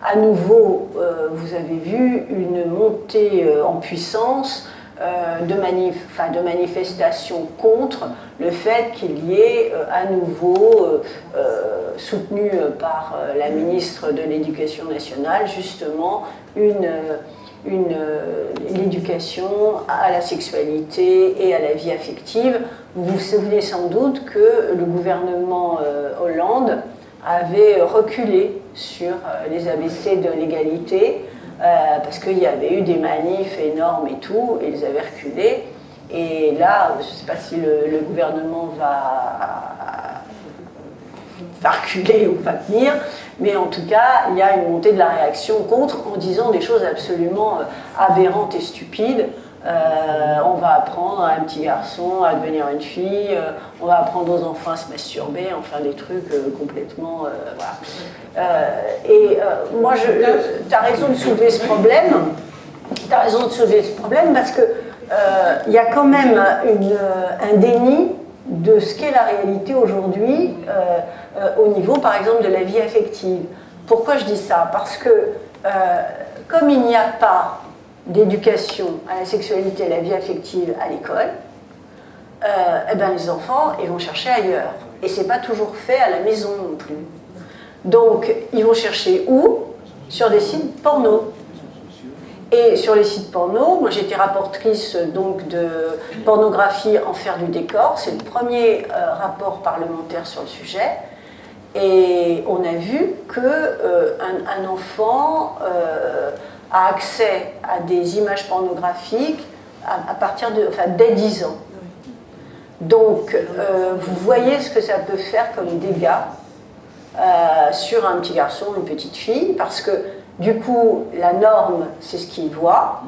à nouveau, vous avez vu, une montée en puissance de manifestations contre le fait qu'il y ait à nouveau, soutenu par la ministre de l'Éducation nationale, justement, l'éducation à la sexualité et à la vie affective. Vous vous souvenez sans doute que le gouvernement Hollande avait reculé sur les ABC de l'égalité parce qu'il y avait eu des manifs énormes et tout, et ils avaient reculé. Et là, je ne sais pas si le gouvernement va reculer ou va tenir, mais en tout cas, il y a une montée de la réaction contre en disant des choses absolument aberrantes et stupides. On va apprendre à un petit garçon à devenir une fille, on va apprendre aux enfants à se masturber, enfin des trucs complètement... voilà. Moi, tu as raison de soulever ce problème. Tu as raison de soulever ce problème parce que il y a quand même un déni de ce qu'est la réalité aujourd'hui au niveau, par exemple, de la vie affective. Pourquoi je dis ça? Parce que comme il n'y a pas d'éducation à la sexualité et à la vie affective à l'école, les enfants, ils vont chercher ailleurs. Et c'est pas toujours fait à la maison non plus. Donc, ils vont chercher où? Sur des sites porno. Et sur les sites porno, moi j'étais rapportrice donc de pornographie Enfer du décor, c'est le premier rapport parlementaire sur le sujet, et on a vu qu'un enfant a accès à des images pornographiques à partir dès 10 ans. Donc vous voyez ce que ça peut faire comme dégâts sur un petit garçon, une petite fille, parce que du coup, la norme, c'est ce qu'il voit,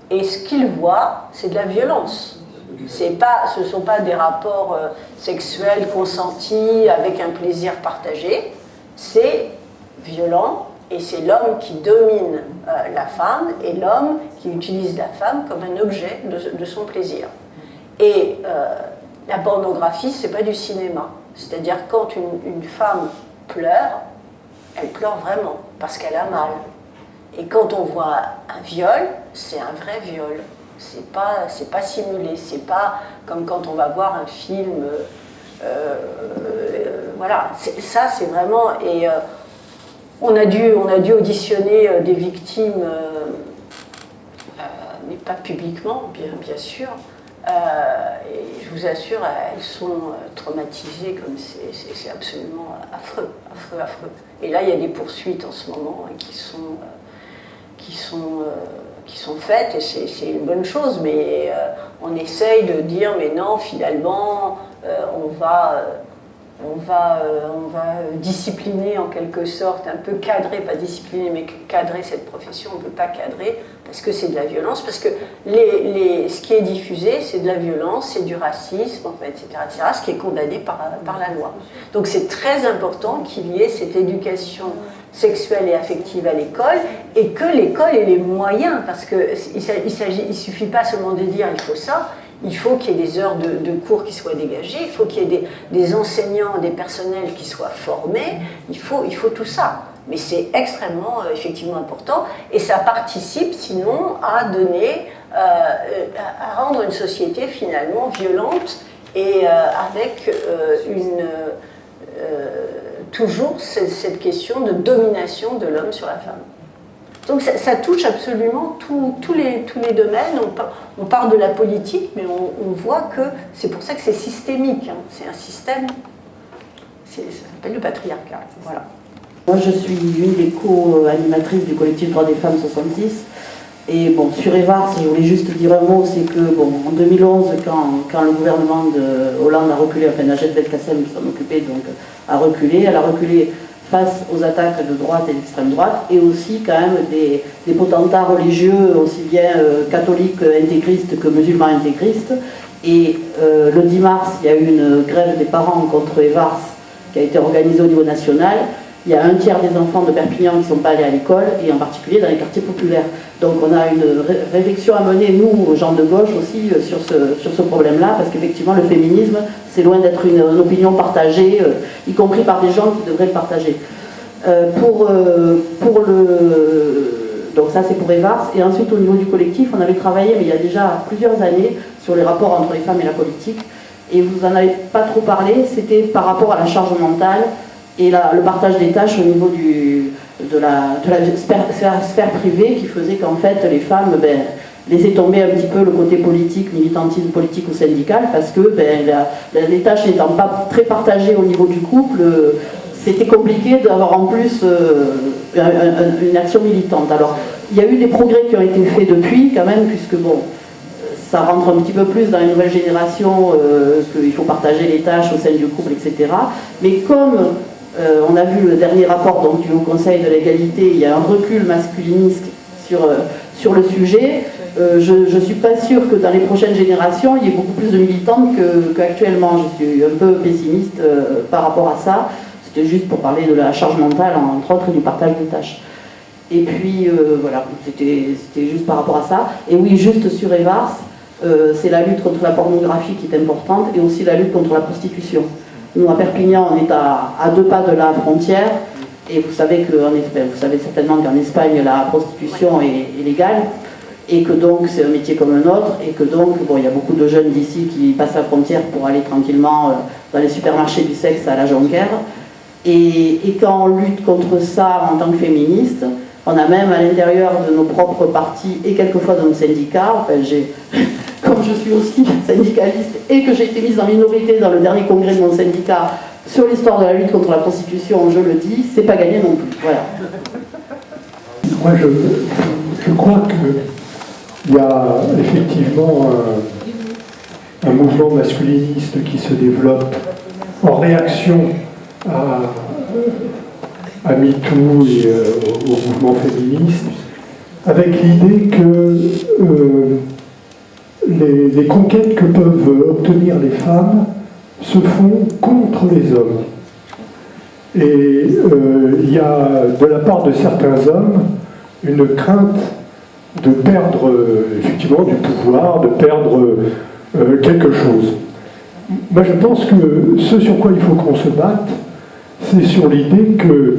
et ce qu'il voit, c'est de la violence. Ce ne sont pas des rapports sexuels consentis avec un plaisir partagé, c'est violent, et c'est l'homme qui domine la femme, et l'homme qui utilise la femme comme un objet de son plaisir. Et la pornographie, c'est pas du cinéma. C'est-à-dire quand une femme pleure, elle pleure vraiment, parce qu'elle a mal. Et quand on voit un viol, c'est un vrai viol. C'est pas simulé. C'est pas comme quand on va voir un film. Voilà. Ça, c'est vraiment. Et on a dû auditionner des victimes, mais pas publiquement, bien sûr. Et je vous assure, elles sont traumatisées comme c'est absolument affreux. Et là, il y a des poursuites en ce moment qui sont faites, et c'est une bonne chose, mais on essaye de dire, mais non, finalement, on va discipliner en quelque sorte, un peu cadrer, pas discipliner, mais cadrer cette profession. On ne peut pas cadrer parce que c'est de la violence, parce que ce qui est diffusé, c'est de la violence, c'est du racisme, en fait, etc., ce qui est condamné par la loi. Donc c'est très important qu'il y ait cette éducation sexuelle et affective à l'école, et que l'école ait les moyens, parce qu'il ne suffit pas seulement de dire il faut ça. Il faut qu'il y ait des heures de cours qui soient dégagées, il faut qu'il y ait des enseignants, des personnels qui soient formés, il faut tout ça. Mais c'est extrêmement, effectivement, important, et ça participe, sinon, à rendre une société, finalement, violente, et avec toujours cette question de domination de l'homme sur la femme. Donc ça touche absolument tous les domaines. On parle de la politique, mais on voit que c'est pour ça que c'est systémique. Hein. C'est un système, ça s'appelle le patriarcat. Voilà. Moi, je suis une des co-animatrices du collectif Droits des femmes 66. Et bon, sur Evars, je voulais juste dire un mot, c'est que bon, en 2011, quand le gouvernement de Hollande a reculé, enfin Najat Belkacem qui s'en occupait, donc a reculé, elle a reculé face aux attaques de droite et d'extrême droite, et aussi quand même des potentats religieux, aussi bien catholiques intégristes que musulmans intégristes. Et le 10 mars, il y a eu une grève des parents contre Evars qui a été organisée au niveau national. Il y a un tiers des enfants de Perpignan qui ne sont pas allés à l'école, et en particulier dans les quartiers populaires. Donc on a une réflexion à mener, nous, gens de gauche aussi, sur ce problème-là, parce qu'effectivement, le féminisme, c'est loin d'être une opinion partagée, y compris par des gens qui devraient le partager. Donc ça, c'est pour Evars. Et ensuite, au niveau du collectif, on avait travaillé, mais il y a déjà plusieurs années, sur les rapports entre les femmes et la politique. Et vous n'en avez pas trop parlé, c'était par rapport à la charge mentale, et le partage des tâches au niveau de la sphère privée, qui faisait qu'en fait les femmes laissaient tomber un petit peu le côté politique, militantisme politique ou syndical, parce que les tâches n'étant pas très partagées au niveau du couple, c'était compliqué d'avoir en plus une action militante. Alors il y a eu des progrès qui ont été faits depuis quand même, puisque bon, ça rentre un petit peu plus dans les nouvelles générations, qu'il faut partager les tâches au sein du couple, etc. Mais comme on a vu le dernier rapport donc, du Haut Conseil de l'égalité, il y a un recul masculiniste sur le sujet, je ne suis pas sûre que dans les prochaines générations, il y ait beaucoup plus de militantes qu'actuellement. Je suis un peu pessimiste par rapport à ça. C'était juste pour parler de la charge mentale, entre autres, et du partage des tâches. Et puis, voilà, c'était juste par rapport à ça. Et oui, juste sur Evars, c'est la lutte contre la pornographie qui est importante, et aussi la lutte contre la prostitution. Nous, à Perpignan, on est à 2 pas de la frontière, et vous savez certainement qu'en Espagne, la prostitution est légale, et que donc c'est un métier comme un autre, et que donc, bon, il y a beaucoup de jeunes d'ici qui passent la frontière pour aller tranquillement dans les supermarchés du sexe à la Jonquière. Et quand on lutte contre ça en tant que féministe, on a même à l'intérieur de nos propres partis et quelquefois de nos syndicats, enfin, comme je suis aussi syndicaliste et que j'ai été mise en minorité dans le dernier congrès de mon syndicat sur l'histoire de la lutte contre la prostitution, je le dis, c'est pas gagné non plus. Voilà. Moi, je crois qu'il y a effectivement un mouvement masculiniste qui se développe en réaction à MeToo et au mouvement féministe, avec l'idée que les conquêtes que peuvent obtenir les femmes se font contre les hommes. Et il y a de la part de certains hommes une crainte de perdre effectivement du pouvoir, de perdre quelque chose. Moi je pense que ce sur quoi il faut qu'on se batte, c'est sur l'idée que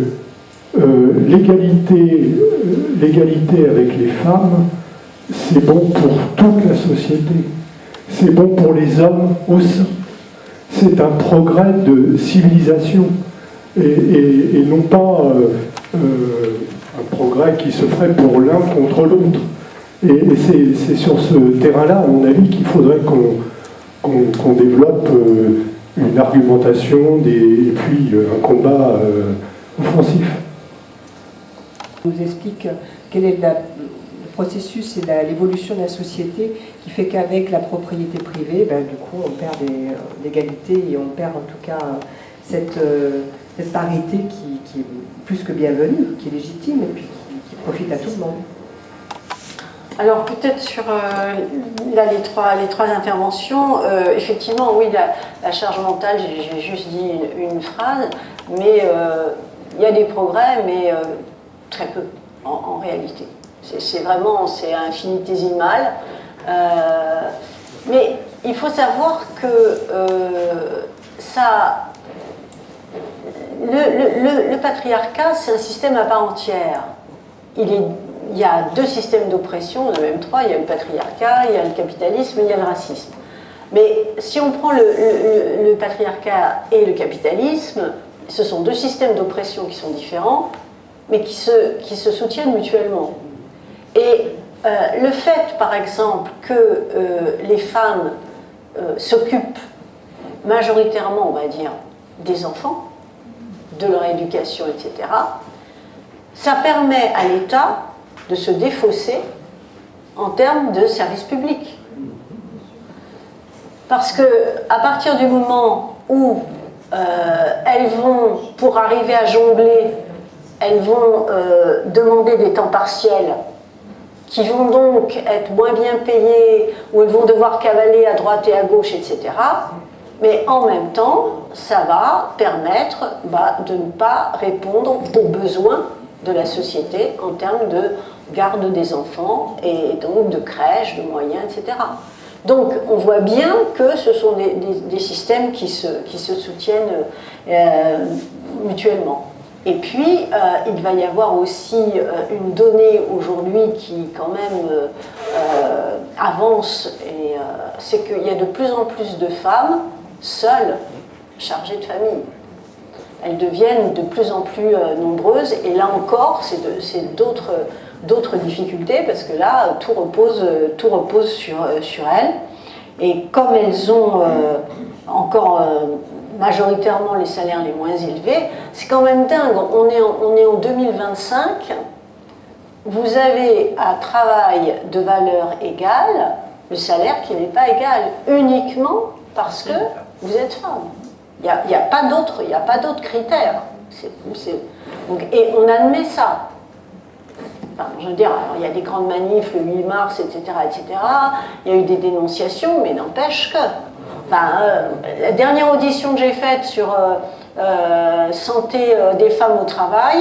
l'égalité avec les femmes, c'est bon pour toute la société. C'est bon pour les hommes aussi. C'est un progrès de civilisation et non pas un progrès qui se ferait pour l'un contre l'autre. Et c'est sur ce terrain-là, à mon avis, qu'il faudrait qu'on développe une argumentation et puis un combat offensif. On nous explique quel est le processus et l'évolution de la société qui fait qu'avec la propriété privée, du coup, on perd l'égalité et on perd en tout cas cette parité qui est plus que bienvenue, qui est légitime et puis qui profite à tout le monde. Alors peut-être sur là, les trois interventions, effectivement, oui, la charge mentale, j'ai juste dit une phrase, mais il y a des progrès, mais très peu en réalité. C'est infinitésimal. Mais il faut savoir que le patriarcat, c'est un système à part entière. Il y a deux systèmes d'oppression, on en a même trois, il y a le patriarcat, il y a le capitalisme, il y a le racisme. Mais si on prend le patriarcat et le capitalisme, ce sont deux systèmes d'oppression qui sont différents, mais qui se soutiennent mutuellement. Et le fait, par exemple, que les femmes s'occupent majoritairement, on va dire, des enfants, de leur éducation, etc., ça permet à l'État de se défausser en termes de services publics. Parce que à partir du moment où elles vont, pour arriver à jongler, elles vont demander des temps partiels qui vont donc être moins bien payés, où elles vont devoir cavaler à droite et à gauche, etc. Mais en même temps, ça va permettre de ne pas répondre aux besoins de la société en termes de garde des enfants et donc de crèches, de moyens, etc. Donc on voit bien que ce sont des systèmes qui se soutiennent mutuellement. Et puis il va y avoir aussi une donnée aujourd'hui qui quand même avance, et c'est qu'il y a de plus en plus de femmes seules chargées de famille. Elles deviennent de plus en plus nombreuses, et là encore c'est d'autres difficultés, parce que là tout repose sur elles, et comme elles ont encore majoritairement les salaires les moins élevés, c'est quand même dingue. On est en 2025, vous avez à travail de valeur égale le salaire qui n'est pas égal, uniquement parce que vous êtes femme. Il n'y a pas d'autres critères. Et on admet ça. Enfin, je veux dire, alors, il y a des grandes manifs le 8 mars, etc., etc. Il y a eu des dénonciations, mais n'empêche que... la dernière audition que j'ai faite sur santé des femmes au travail,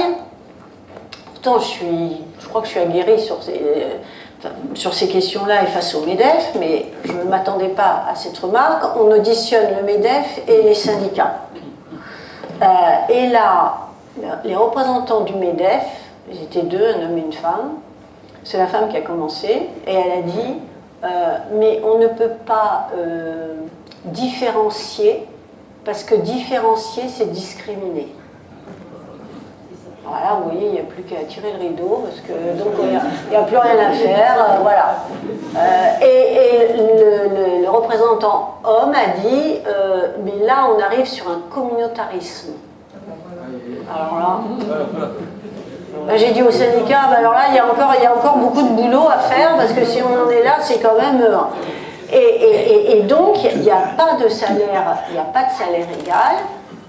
pourtant je crois que je suis aguerrie sur ces questions-là et face au MEDEF, mais je ne m'attendais pas à cette remarque. On auditionne le MEDEF et les syndicats. Et là, les représentants du MEDEF, ils étaient deux, un homme et une femme. C'est la femme qui a commencé, et elle a dit mais on ne peut pas différencier, parce que différencier, c'est discriminer. Voilà, vous voyez, il n'y a plus qu'à tirer le rideau, parce que donc il n'y a plus rien à faire, voilà. Et le représentant homme a dit mais là, on arrive sur un communautarisme. Alors là, j'ai dit au syndicat, alors là, il y a encore beaucoup de boulot à faire, parce que si on en est là, c'est quand même... Et donc, il n'y a pas de salaire égal,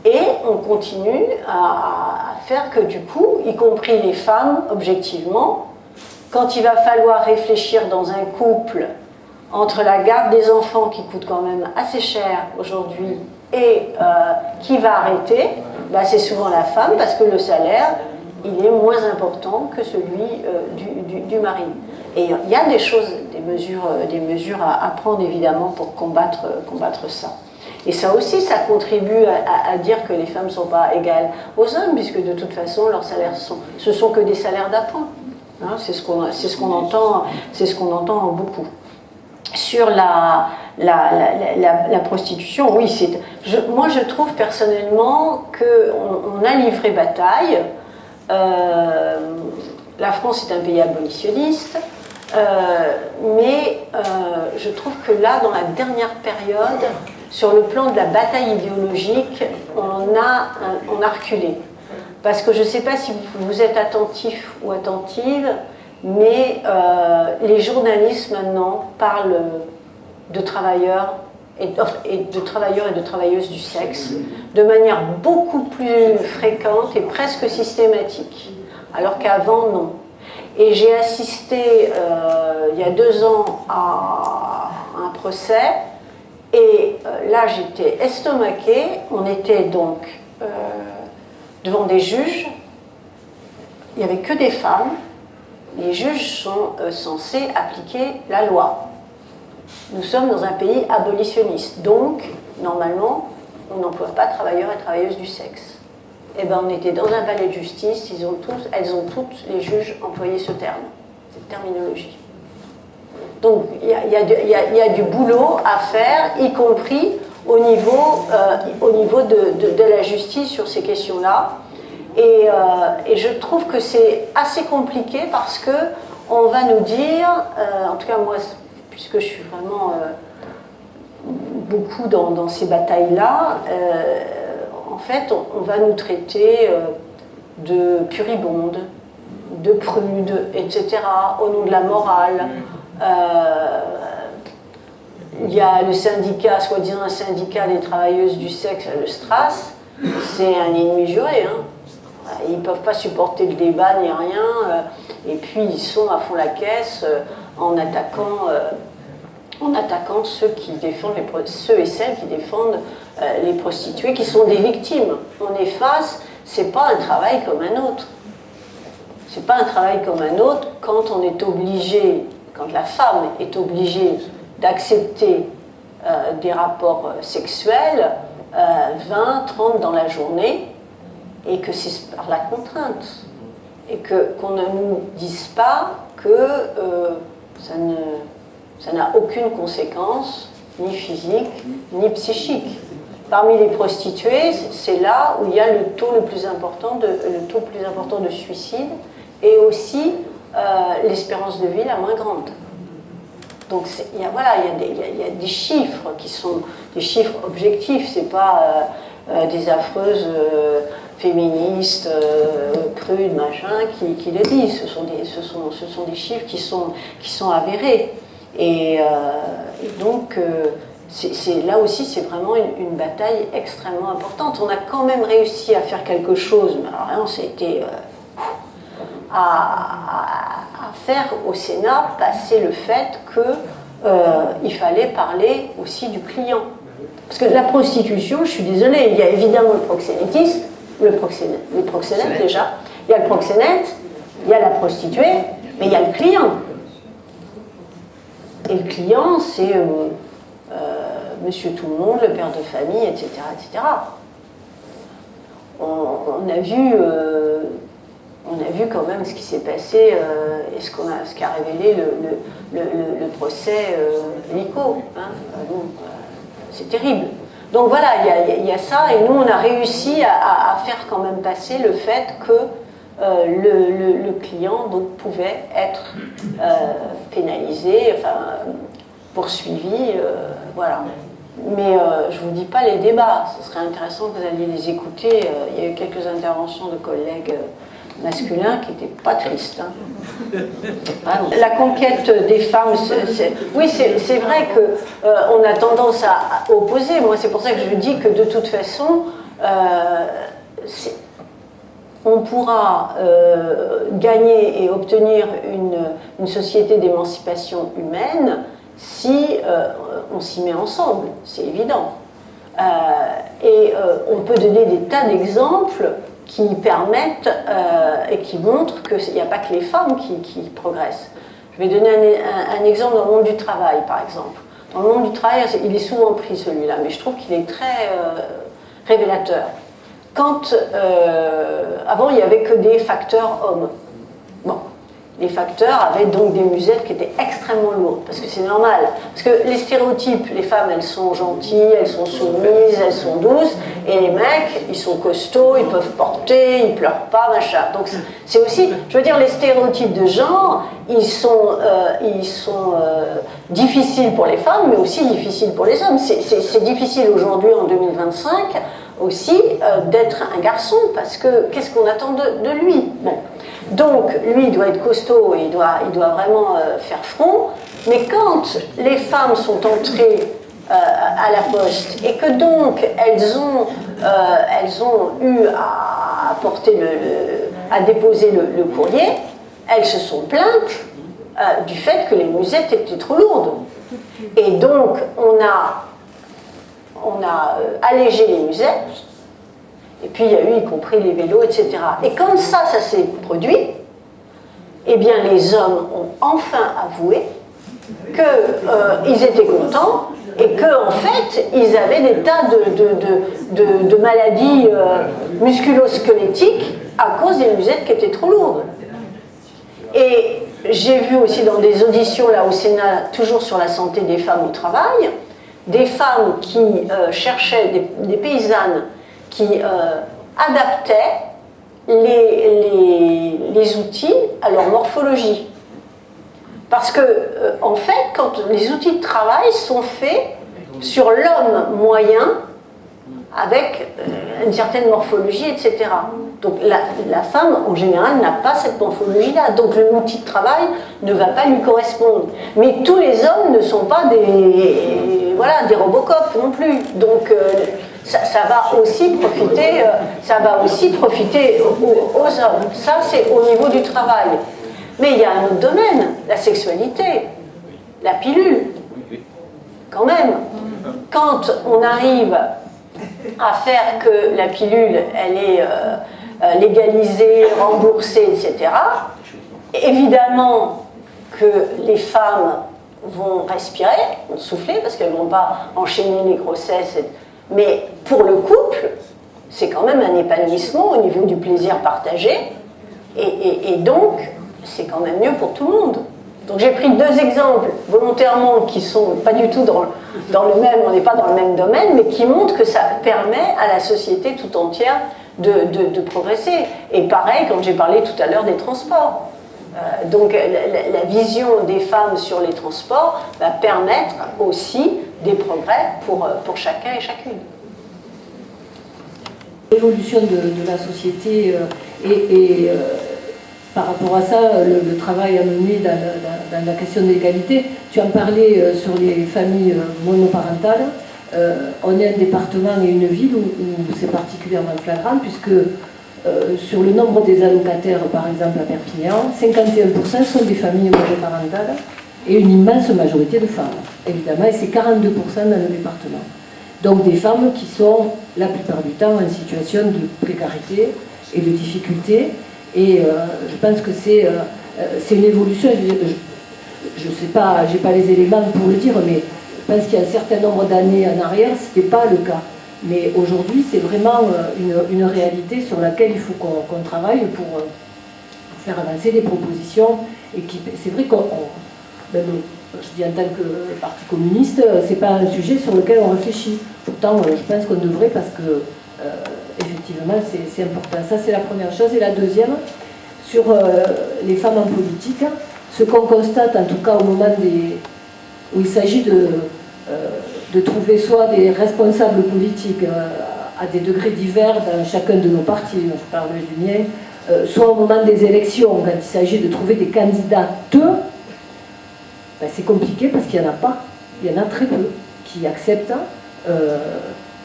et on continue à faire que du coup, y compris les femmes, objectivement, quand il va falloir réfléchir dans un couple entre la garde des enfants qui coûte quand même assez cher aujourd'hui et qui va arrêter, c'est souvent la femme, parce que le salaire, il est moins important que celui du mari. Et il y a des mesures à prendre évidemment pour combattre ça. Et ça aussi, ça contribue à dire que les femmes ne sont pas égales aux hommes, puisque de toute façon, leurs salaires ce sont que des salaires d'appoint. Hein, c'est ce qu'on entend beaucoup. Sur la prostitution, oui, moi je trouve personnellement qu'on a livré bataille. La France est un pays abolitionniste, mais je trouve que là, dans la dernière période, sur le plan de la bataille idéologique, on a reculé. Parce que je ne sais pas si vous êtes attentif ou attentive, mais les journalistes maintenant parlent de travailleurs et de travailleuses du sexe de manière beaucoup plus fréquente et presque systématique, alors qu'avant non. Et j'ai assisté il y a 2 ans à un procès, et là j'étais estomaquée. On était donc devant des juges, il n'y avait que des femmes. Les juges sont censés appliquer la loi. Nous sommes dans un pays abolitionniste, donc normalement on n'emploie pas travailleurs et travailleuses du sexe. Eh bien, on était dans un palais de justice, elles ont toutes, les juges, employé ce terme, cette terminologie. Donc il y a du boulot à faire, y compris au niveau de la justice sur ces questions-là. Et je trouve que c'est assez compliqué parce que on va nous dire, en tout cas moi, puisque je suis vraiment beaucoup dans ces batailles-là, en fait, on va nous traiter de puribondes, de prudes, etc., au nom de la morale. Il y a le syndicat, soi-disant un syndicat des travailleuses du sexe, le STRAS, c'est un ennemi juré, hein. Ils ne peuvent pas supporter le débat ni rien, et puis ils sont à fond la caisse en attaquant ceux et celles qui défendent les prostituées, qui sont des victimes. On est face, c'est pas un travail comme un autre. C'est pas un travail comme un autre quand on est obligé, quand la femme est obligée d'accepter des rapports sexuels 20, 30 dans la journée, et que c'est par la contrainte, et qu'on ne nous dise pas que ça n'a aucune conséquence, ni physique, ni psychique. Parmi les prostituées, c'est là où il y a le taux plus important de suicide, et aussi l'espérance de vie la moins grande. Donc il y a des chiffres qui sont des chiffres objectifs, c'est pas des affreuses féministes, prudes, machin, qui le disent. Ce sont des chiffres qui sont avérés. Et donc, là aussi, c'est vraiment une bataille extrêmement importante. On a quand même réussi à faire quelque chose, mais alors là, ça a été à faire au Sénat passer le fait qu'il fallait parler aussi du client. Parce que la prostitution, je suis désolée, il y a évidemment le proxénétisme, les proxénètes déjà, il y a le proxénète, il y a la prostituée, mais il y a le client. Et le client, c'est monsieur tout le monde, le père de famille, etc. etc. On a vu quand même ce qui s'est passé et ce qu'a révélé le procès Lico. Hein. C'est terrible. Donc voilà, il y a ça, et nous on a réussi à faire quand même passer le fait que le client donc, pouvait être pénalisé, enfin poursuivi, voilà. Mais je ne vous dis pas les débats, ce serait intéressant que vous alliez les écouter. Il y a eu quelques interventions de collègues masculins qui n'étaient pas tristes. Hein. La conquête des femmes, oui, c'est vrai qu'on a tendance à opposer. Moi, c'est pour ça que je dis que de toute façon, on pourra gagner et obtenir une société d'émancipation humaine si on s'y met ensemble, c'est évident. Et on peut donner des tas d'exemples qui permettent et qui montrent qu'il n'y a pas que les femmes qui progressent. Je vais donner un exemple dans le monde du travail, par exemple. Dans le monde du travail, il est souvent pris celui-là, mais je trouve qu'il est très révélateur. Quand, avant, il n'y avait que des facteurs hommes. Bon, les facteurs avaient donc des musettes qui étaient extrêmement lourdes, parce que c'est normal. Parce que les stéréotypes, les femmes, elles sont gentilles, elles sont soumises, elles sont douces, et les mecs, ils sont costauds, ils peuvent porter, ils pleurent pas, machin. Donc c'est aussi, je veux dire, les stéréotypes de genre, ils sont difficiles pour les femmes, mais aussi difficiles pour les hommes. C'est difficile aujourd'hui, en 2025, aussi, d'être un garçon, parce que qu'est-ce qu'on attend de lui? Bon. Donc, lui, il doit être costaud, et il doit vraiment faire front, mais quand les femmes sont entrées à la poste, et que donc elles ont eu à porter à déposer le courrier, elles se sont plaintes du fait que les musettes étaient trop lourdes. Et donc, on a allégé les musettes, et puis il y a eu y compris les vélos, etc. Et quand ça s'est produit, eh bien les hommes ont enfin avoué qu'ils étaient contents et qu'en fait, ils avaient des tas de maladies musculo-squelettiques à cause des musettes qui étaient trop lourdes. Et j'ai vu aussi dans des auditions là au Sénat, toujours sur la santé des femmes au travail, des femmes qui cherchaient, des paysannes qui adaptaient les outils à leur morphologie. Parce que, en fait, quand les outils de travail sont faits sur l'homme moyen, avec une certaine morphologie, etc. Donc la femme, en général, n'a pas cette morphologie-là. Donc l'outil de travail ne va pas lui correspondre. Mais tous les hommes ne sont pas des Robocop non plus. Donc ça va aussi profiter aux hommes. Ça, c'est au niveau du travail. Mais il y a un autre domaine, la sexualité, la pilule. Quand même, quand on arrive à faire que la pilule, elle est légalisée, remboursée, etc., évidemment que les femmes vont respirer, vont souffler, parce qu'elles ne vont pas enchaîner les grossesses. Mais pour le couple, c'est quand même un épanouissement au niveau du plaisir partagé. Et donc, c'est quand même mieux pour tout le monde. Donc j'ai pris deux exemples volontairement qui sont pas du tout dans le même, on n'est pas dans le même domaine, mais qui montrent que ça permet à la société tout entière de progresser. Et pareil, quand j'ai parlé tout à l'heure des transports. Donc la vision des femmes sur les transports va permettre aussi des progrès pour chacun et chacune. L'évolution de la société par rapport à ça, le travail à mener dans la question de l'égalité, tu en parlais sur les familles monoparentales. On est un département et une ville où c'est particulièrement flagrant, puisque sur le nombre des allocataires, par exemple à Perpignan, 51% sont des familles monoparentales et une immense majorité de femmes, évidemment, et c'est 42% dans le département. Donc des femmes qui sont la plupart du temps en situation de précarité et de difficulté. Et je pense que c'est une évolution. Je ne sais pas, je n'ai pas les éléments pour le dire, mais je pense qu'il y a un certain nombre d'années en arrière, ce n'était pas le cas. Mais aujourd'hui, c'est vraiment une réalité sur laquelle il faut qu'on travaille pour faire avancer des propositions. Et c'est vrai qu'on, même, je dis en tant que parti communiste, ce n'est pas un sujet sur lequel on réfléchit. Pourtant, je pense qu'on devrait, parce que effectivement, c'est important. Ça, c'est la première chose. Et la deuxième, sur les femmes en politique, ce qu'on constate, en tout cas au moment où il s'agit de trouver soit des responsables politiques à des degrés divers dans chacun de nos partis, je parle du mien, soit au moment des élections, quand il s'agit de trouver des candidats, ben c'est compliqué parce qu'il n'y en a pas. Il y en a très peu qui acceptent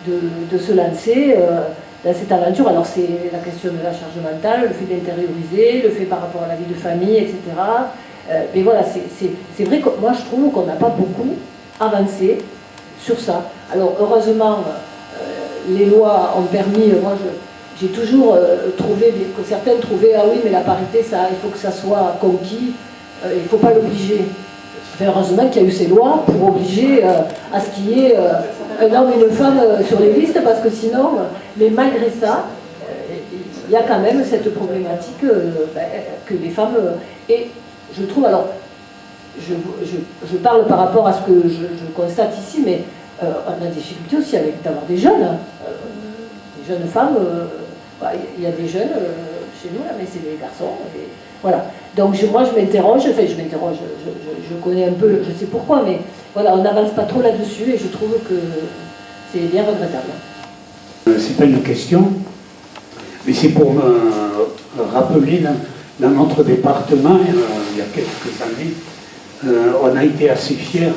de se lancer dans cette aventure. Alors c'est la question de la charge mentale, le fait d'intérioriser, le fait par rapport à la vie de famille, etc. Mais voilà, c'est vrai que moi je trouve qu'on n'a pas beaucoup avancé sur ça. Alors heureusement, les lois ont permis, moi j'ai toujours trouvé que certaines trouvaient, ah oui mais la parité, ça, il faut que ça soit conquis, il ne faut pas l'obliger. heureusement qu'il y a eu ces lois pour obliger à ce qu'il y ait un homme et une femme sur les listes, parce que sinon, mais malgré ça, il y a quand même cette problématique que les femmes... et je trouve, alors, je parle par rapport à ce que je constate ici, mais on a des difficultés aussi d'avoir des jeunes femmes. Il y a des jeunes chez nous, là, mais c'est des garçons. Et, voilà. Donc moi je m'interroge, je connais un peu, je sais pourquoi, mais voilà, on n'avance pas trop là-dessus et je trouve que c'est bien regrettable. C'est pas une question, mais c'est pour me rappeler dans notre département, il y a quelques années, on a été assez fiers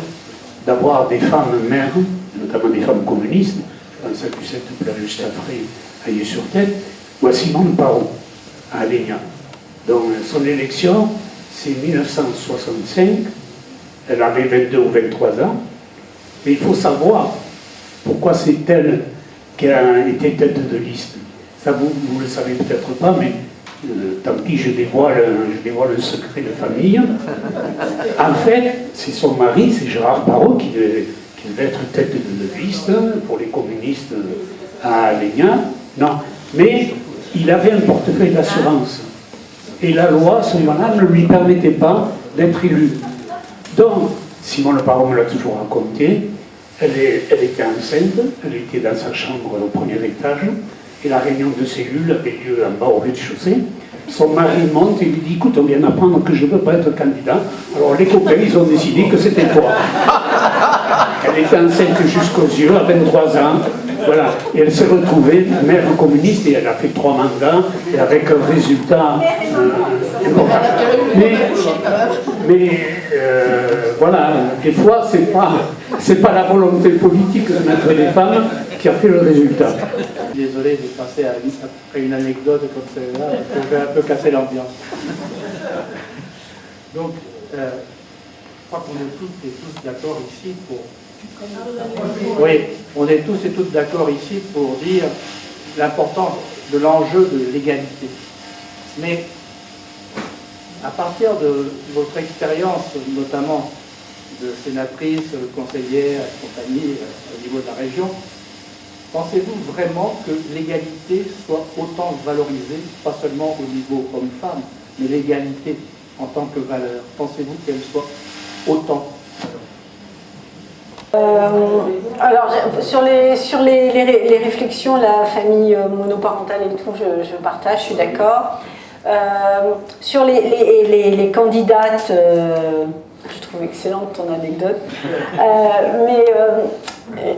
d'avoir des femmes maires, notamment des femmes communistes. Je pense à Lucette Plat juste après, à Yeux-sur-Tête, ou à Simone Parot, à Alenia. Donc son élection, c'est 1965, elle avait 22 ou 23 ans, mais il faut savoir pourquoi c'est elle qui a été tête de liste. Ça, vous ne le savez peut-être pas, mais tant pis, je dévoile le secret de famille. En fait, c'est son mari, c'est Gérard Parot, qui devait être tête de liste pour les communistes à Alenia. Non, mais il avait un portefeuille d'assurance. Et la loi, à ce moment-là, ne lui permettait pas d'être élu. Donc, Simone Parot me l'a toujours raconté, elle était enceinte, elle était dans sa chambre au premier étage, et la réunion de cellules avait lieu en bas au rez-de-chaussée. Son mari monte et lui dit « Écoute, on vient d'apprendre que je ne peux pas être candidat. » Alors les copains, ils ont décidé que c'était toi. Elle était enceinte jusqu'aux yeux, à 23 ans. Voilà. Et elle s'est retrouvée maire communiste et elle a fait 3 mandats et avec un résultat important. Mais voilà, des fois, c'est pas la volonté politique de mettre les femmes qui a fait le résultat. Désolé de passer après une anecdote comme celle-là, parce qu'on va un peu casser l'ambiance. Donc, je crois qu'on est toutes et tous d'accord ici pour... Oui, on est tous et toutes d'accord ici pour dire l'importance de l'enjeu de l'égalité. Mais à partir de votre expérience, notamment de sénatrice, conseillère et compagnie au niveau de la région, pensez-vous vraiment que l'égalité soit autant valorisée, pas seulement au niveau homme-femme, mais l'égalité en tant que valeur? Pensez-vous qu'elle soit autant alors, sur les réflexions, la famille monoparentale et tout, je partage, je suis d'accord. Sur les candidates, je trouve excellente ton anecdote, mais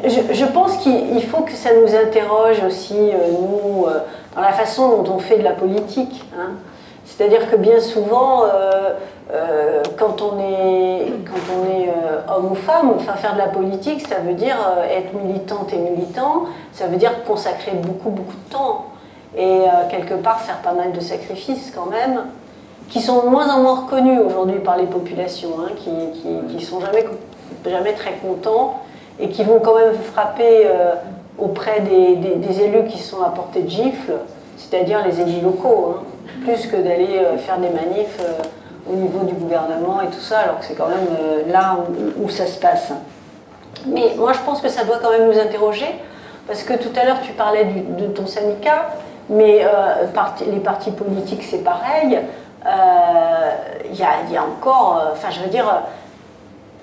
je pense qu'il faut que ça nous interroge aussi, nous, dans la façon dont on fait de la politique. Hein. C'est-à-dire que bien souvent, quand on est homme ou femme, enfin faire de la politique, ça veut dire être militante et militant, ça veut dire consacrer beaucoup de temps et quelque part faire pas mal de sacrifices quand même, qui sont de moins en moins reconnus aujourd'hui par les populations, hein, qui sont jamais très contents et qui vont quand même frapper auprès des élus qui sont à portée de gifle, c'est-à-dire les élus locaux, hein, plus que d'aller faire des manifs au niveau du gouvernement et tout ça, alors que c'est quand même là où ça se passe. Mais moi je pense que ça doit quand même nous interroger, parce que tout à l'heure tu parlais de ton syndicat, mais les partis politiques c'est pareil. Il y a encore, enfin je veux dire,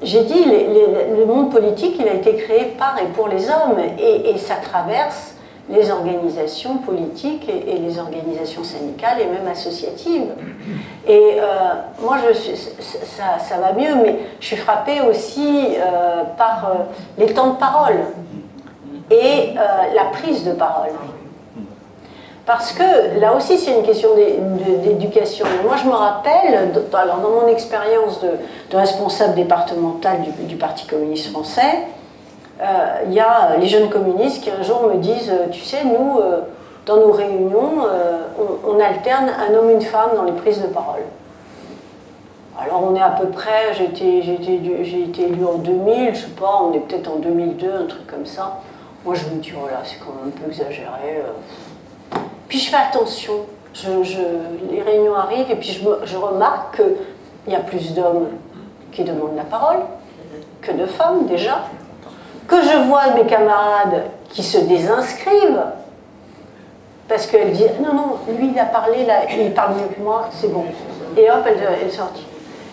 j'ai dit, le monde politique il a été créé par et pour les hommes, et ça traverse les organisations politiques et les organisations syndicales et même associatives. Et moi, ça va mieux, mais je suis frappée aussi par les temps de parole et la prise de parole. Parce que là aussi, c'est une question d'éducation. Moi, je me rappelle, dans mon expérience de responsable départemental du Parti communiste français, il y a les jeunes communistes qui un jour me disent « Tu sais, nous, dans nos réunions, on alterne un homme et une femme dans les prises de parole. » Alors on est à peu près, j'ai été élue en 2000, je sais pas, on est peut-être en 2002, un truc comme ça. Moi je me dis, oh là, c'est quand même un peu exagéré. Puis je fais attention, les réunions arrivent et puis je remarque qu'il y a plus d'hommes qui demandent la parole, que de femmes déjà, que je vois mes camarades qui se désinscrivent parce qu'elles disent non, non, lui il a parlé, là, il parle mieux que moi, c'est bon. Et hop, elle sortit.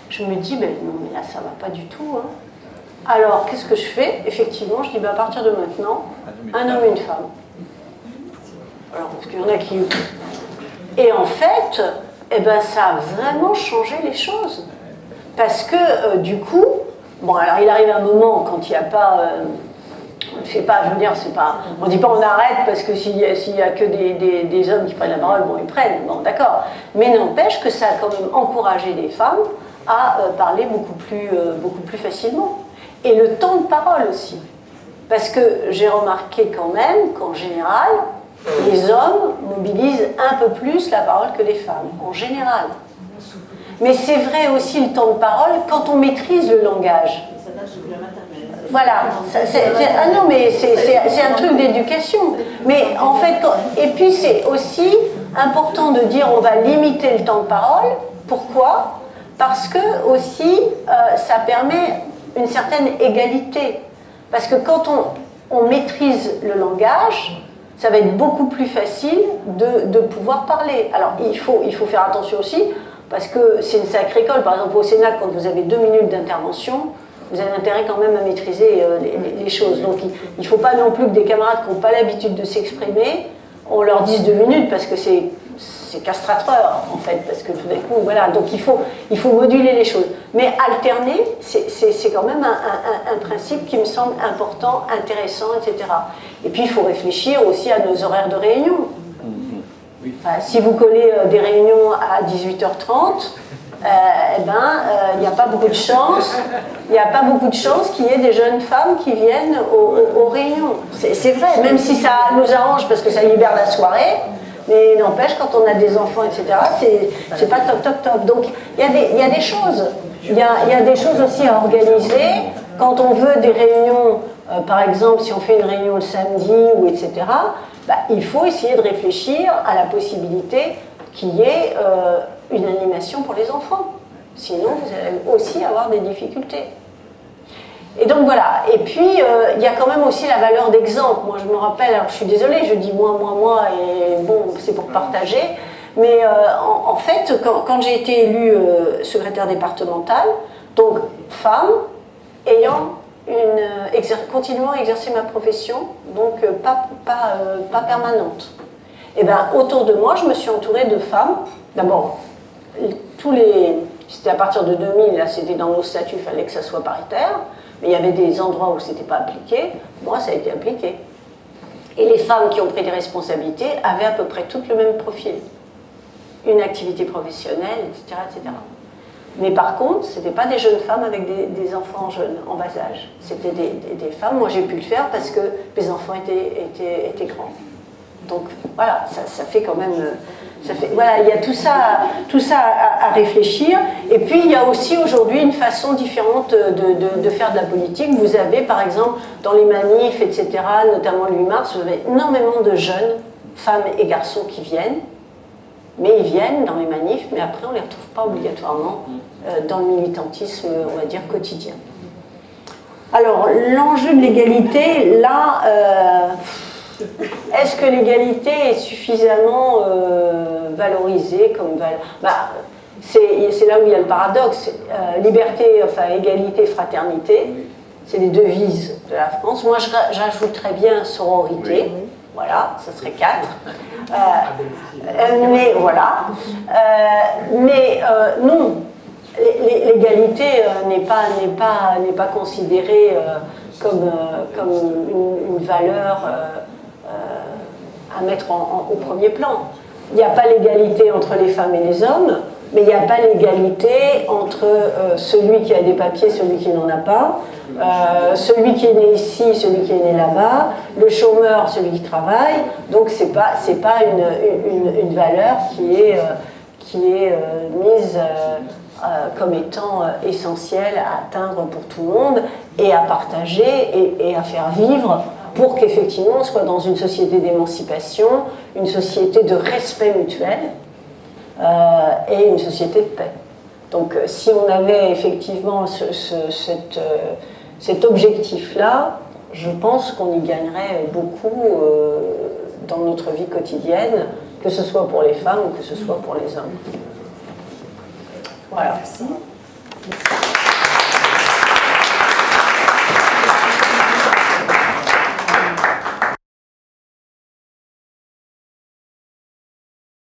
Je me dis, ben non, mais là ça va pas du tout. Hein. Alors, qu'est-ce que je fais? Effectivement, je dis, ben, à partir de maintenant, un homme et une femme. Alors, parce qu'il y en a qui... Et en fait, eh ben, ça a vraiment changé les choses. Parce que, du coup, bon, alors il arrive un moment quand il n'y a pas... on ne fait pas, je veux dire, c'est pas... On ne dit pas on arrête parce que s'il y a que des hommes qui prennent la parole, bon, ils prennent, bon, d'accord. Mais n'empêche que ça a quand même encouragé les femmes à parler beaucoup plus facilement. Et le temps de parole aussi. Parce que j'ai remarqué quand même qu'en général, les hommes mobilisent un peu plus la parole que les femmes, en général. Mais c'est vrai aussi le temps de parole quand on maîtrise le langage. Voilà. Ah non, mais c'est un truc d'éducation. Mais en fait, et puis c'est aussi important de dire on va limiter le temps de parole. Pourquoi? Parce que aussi, ça permet une certaine égalité. Parce que quand on maîtrise le langage, ça va être beaucoup plus facile de pouvoir parler. Alors, il faut faire attention aussi, parce que c'est une sacrée école. Par exemple, au Sénat, quand vous avez 2 minutes d'intervention, vous avez intérêt quand même à maîtriser les choses. Donc, il ne faut pas non plus que des camarades qui n'ont pas l'habitude de s'exprimer, on leur dise 2 minutes, parce que c'est castrateur, en fait, parce que tout d'un coup, voilà. Donc, il faut moduler les choses. Mais alterner, c'est quand même un principe qui me semble important, intéressant, etc. Et puis, il faut réfléchir aussi à nos horaires de réunion. Enfin, si vous collez des réunions à 18h30, il n'y a pas beaucoup de chance. Il n'y a pas beaucoup de chance qu'il y ait des jeunes femmes qui viennent aux réunions. C'est vrai, même si ça nous arrange parce que ça libère la soirée, mais n'empêche, quand on a des enfants, etc., c'est pas top. Donc, il y a des choses. Il y a des choses aussi à organiser. Quand on veut des réunions, par exemple, si on fait une réunion le samedi, ou etc., il faut essayer de réfléchir à la possibilité qu'il y ait une animation pour les enfants. Sinon, vous allez aussi avoir des difficultés. Et donc voilà. Et puis, il y a quand même aussi la valeur d'exemple. Moi, je me rappelle, alors je suis désolée, je dis moi, et bon, c'est pour partager. Mais en fait, quand j'ai été élue secrétaire départementale, donc femme, ayant continuant à exercer ma profession, donc pas permanente. Et bien, autour de moi, je me suis entourée de femmes. D'abord, c'était à partir de 2000, là, c'était dans nos statuts, il fallait que ça soit paritaire. Mais il y avait des endroits où ce n'était pas appliqué. Moi, ça a été appliqué. Et les femmes qui ont pris des responsabilités avaient à peu près toutes le même profil. Une activité professionnelle, etc. etc. Mais par contre, ce n'étaient pas des jeunes femmes avec des enfants jeunes, en bas âge. C'était des femmes. Moi, j'ai pu le faire parce que mes enfants étaient grands. Donc, voilà, ça fait quand même... voilà, il y a tout ça à réfléchir. Et puis, il y a aussi aujourd'hui une façon différente de faire de la politique. Vous avez, par exemple, dans les manifs, etc., notamment le 8 mars, vous avez énormément de jeunes, femmes et garçons qui viennent. Mais ils viennent dans les manifs, mais après, on ne les retrouve pas obligatoirement dans le militantisme, on va dire, quotidien. Alors, l'enjeu de l'égalité, là... est-ce que l'égalité est suffisamment valorisée comme valeur? C'est là où il y a le paradoxe. Liberté, enfin égalité, fraternité, c'est les devises de la France. Moi, j'ajouterais bien sororité. Voilà, ça serait 4. Mais voilà. Non, l'égalité n'est pas considérée comme une valeur à mettre au premier plan. Il n'y a pas l'égalité entre les femmes et les hommes, mais il n'y a pas l'égalité entre celui qui a des papiers et celui qui n'en a pas, celui qui est né ici, celui qui est né là-bas, le chômeur, celui qui travaille. Donc c'est pas une valeur qui est mise comme étant essentielle à atteindre pour tout le monde et à partager et à faire vivre pour qu'effectivement on soit dans une société d'émancipation, une société de respect mutuel et une société de paix. Donc si on avait effectivement cet objectif-là, je pense qu'on y gagnerait beaucoup dans notre vie quotidienne, que ce soit pour les femmes ou que ce soit pour les hommes. Voilà. Merci.